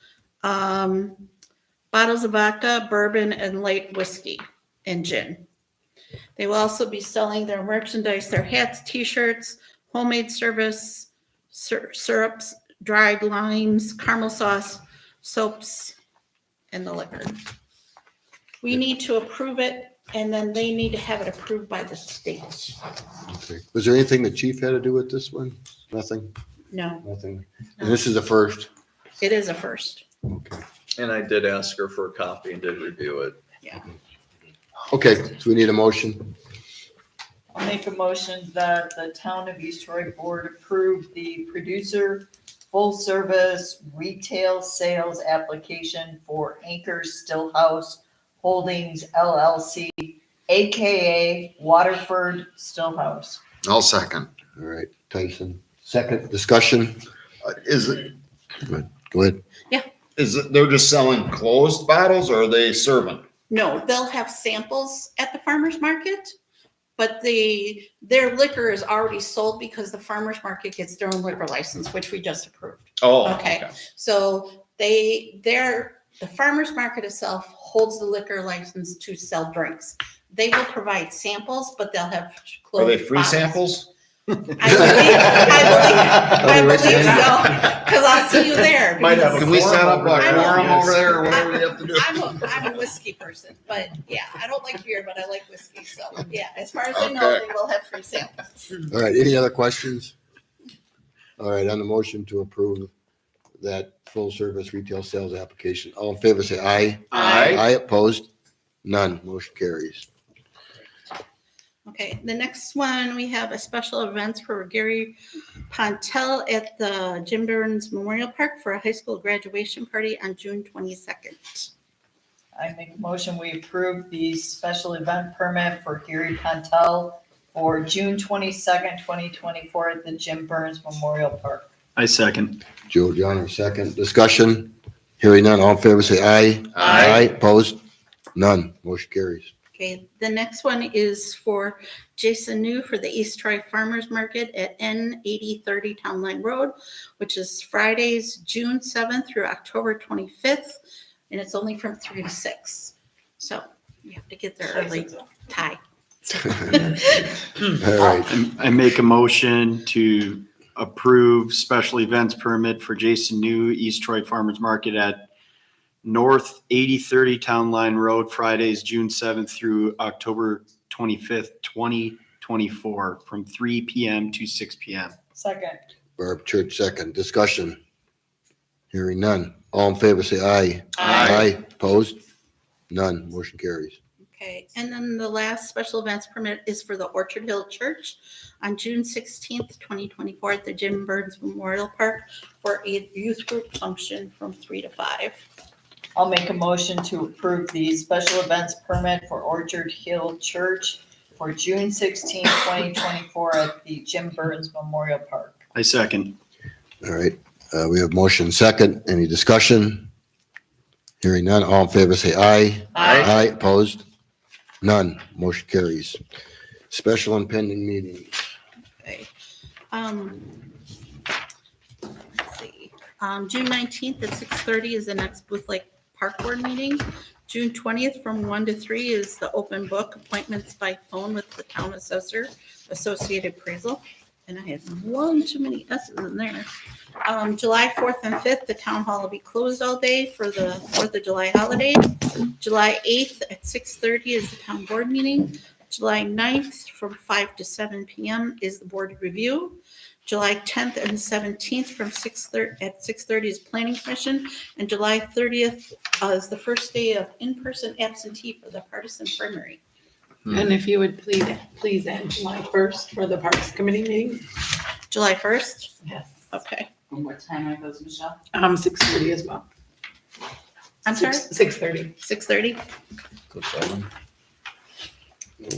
bottles of vodka, bourbon, and light whiskey and gin. They will also be selling their merchandise, their hats, t-shirts, homemade service, syrups, dried limes, caramel sauce, soaps, and the liquor. We need to approve it, and then they need to have it approved by the state. Okay. Was there anything the chief had to do with this one? Nothing? No, Nothing. And this is the first? it is a first. Okay. And I did ask her for a copy and did review it. Yeah. Okay, so we need a motion. I'll make a motion that the Town of East Troy Board approve the producer full-service retail sales application for Anchor Stillhouse Holdings LLC, AKA Waterford Stillhouse. I'll second. All right, Tyson. Second discussion. Is it, Go ahead. is it, they're just selling closed bottles or are they serving? No, they'll have samples at the farmer's market, but their liquor is already sold because the farmer's market gets their own liquor license, which we just approved. Oh, Okay, so the farmer's market itself holds the liquor license to sell drinks. They will provide samples, but they'll have closed Are they free bottles. samples? I believe so, because I'll see you there. Might have a Can we set up a I'm a- quorum over there or whatever we have to do? I'm a whiskey person, but yeah, I don't like beer, but I like whiskey, so yeah, as far as I know, Okay. they will have free samples. All right, any other questions? All right, on the motion to approve that full-service retail sales application, all in favor, say aye. Aye. Aye, opposed? None, motion carries. Okay, the next one, we have a special events for Gary Pontel at the Jim Burns Memorial Park for a high school graduation party on June 22nd. I make a motion, we approve the special event permit for Gary Pontel for June 22nd, 2024 at the Jim Burns Memorial Park. I second. Joe Johnner, second. Discussion? Hearing none, all in favor, say aye. Aye. Opposed? None, motion carries. Okay, the next one is for Jason New for the East Troy Farmers Market at N8030 Town Line Road, which is Fridays, June 7th through October 25th, and it's only from 3 to 6. So you have to get there early. Tie. All right, I make a motion to approve special events permit for Jason New, East Troy Farmers Market at North 8030 Town Line Road, Fridays, June 7th through October 25th, 2024, from 3 PM to 6 PM. Second. Barb Church, second. Discussion? Hearing none, all in favor, say aye. Aye. Opposed? None, motion carries. Okay, and then the last special events permit is for the Orchard Hill Church on June 16th, 2024 at the Jim Burns Memorial Park for a youth group function from 3 to 5. I'll make a motion to approve the special events permit for Orchard Hill Church for June 16, 2024 at the Jim Burns Memorial Park. I second. All right, we have motion second. Any discussion? Hearing none, all in favor, say aye. Aye. Opposed? None, motion carries. Special and pending meeting. Okay. Let's see. June 19th at 6:30 is the next Booth Lake Park Board meeting. June 20th from 1 to 3 is the open book appointments by phone with the town assessor, Associated Appraisal. And I have one too many S's in there. July 4th and 5th, the town hall will be closed all day for the 4th of July holiday. July 8th at 6:30 is the town board meeting. July 9th from 5 to 7 PM is the board review. July 10th and 17th from 6:30 is planning commission. And July 30th is the first day of in-person absentee for the partisan primary. And if you would please add July 1st for the Parks Committee meeting. July 1st? Yes. Okay. And what time are those, Michelle? 6:30 as well. I'm sorry? 6:30. 6:30?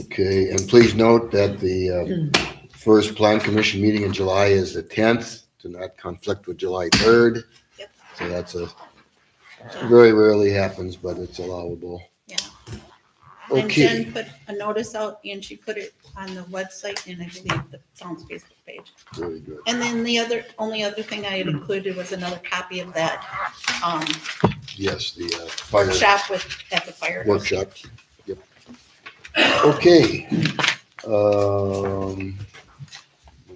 Okay, and please note that the first plan commission meeting in July is the 10th, to not conflict with July 3rd. Yep. So that's very rarely happens, but it's allowable. Yeah. And Okay, Jen put a notice out and she put it on the website and I believe the town's Facebook page. very good. And then the only other thing I had included was another copy of that, Yes, the fire workshop at the firehouse. workshop. Yep. Okay.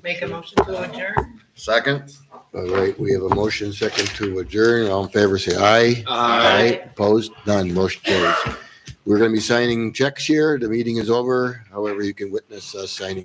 Make a motion to adjourn? Second? All right, we have a motion second to adjourn. All in favor, say aye. Aye. Opposed? None. Motion carries. We're going to be signing checks here. The meeting is over. However, you can witness us signing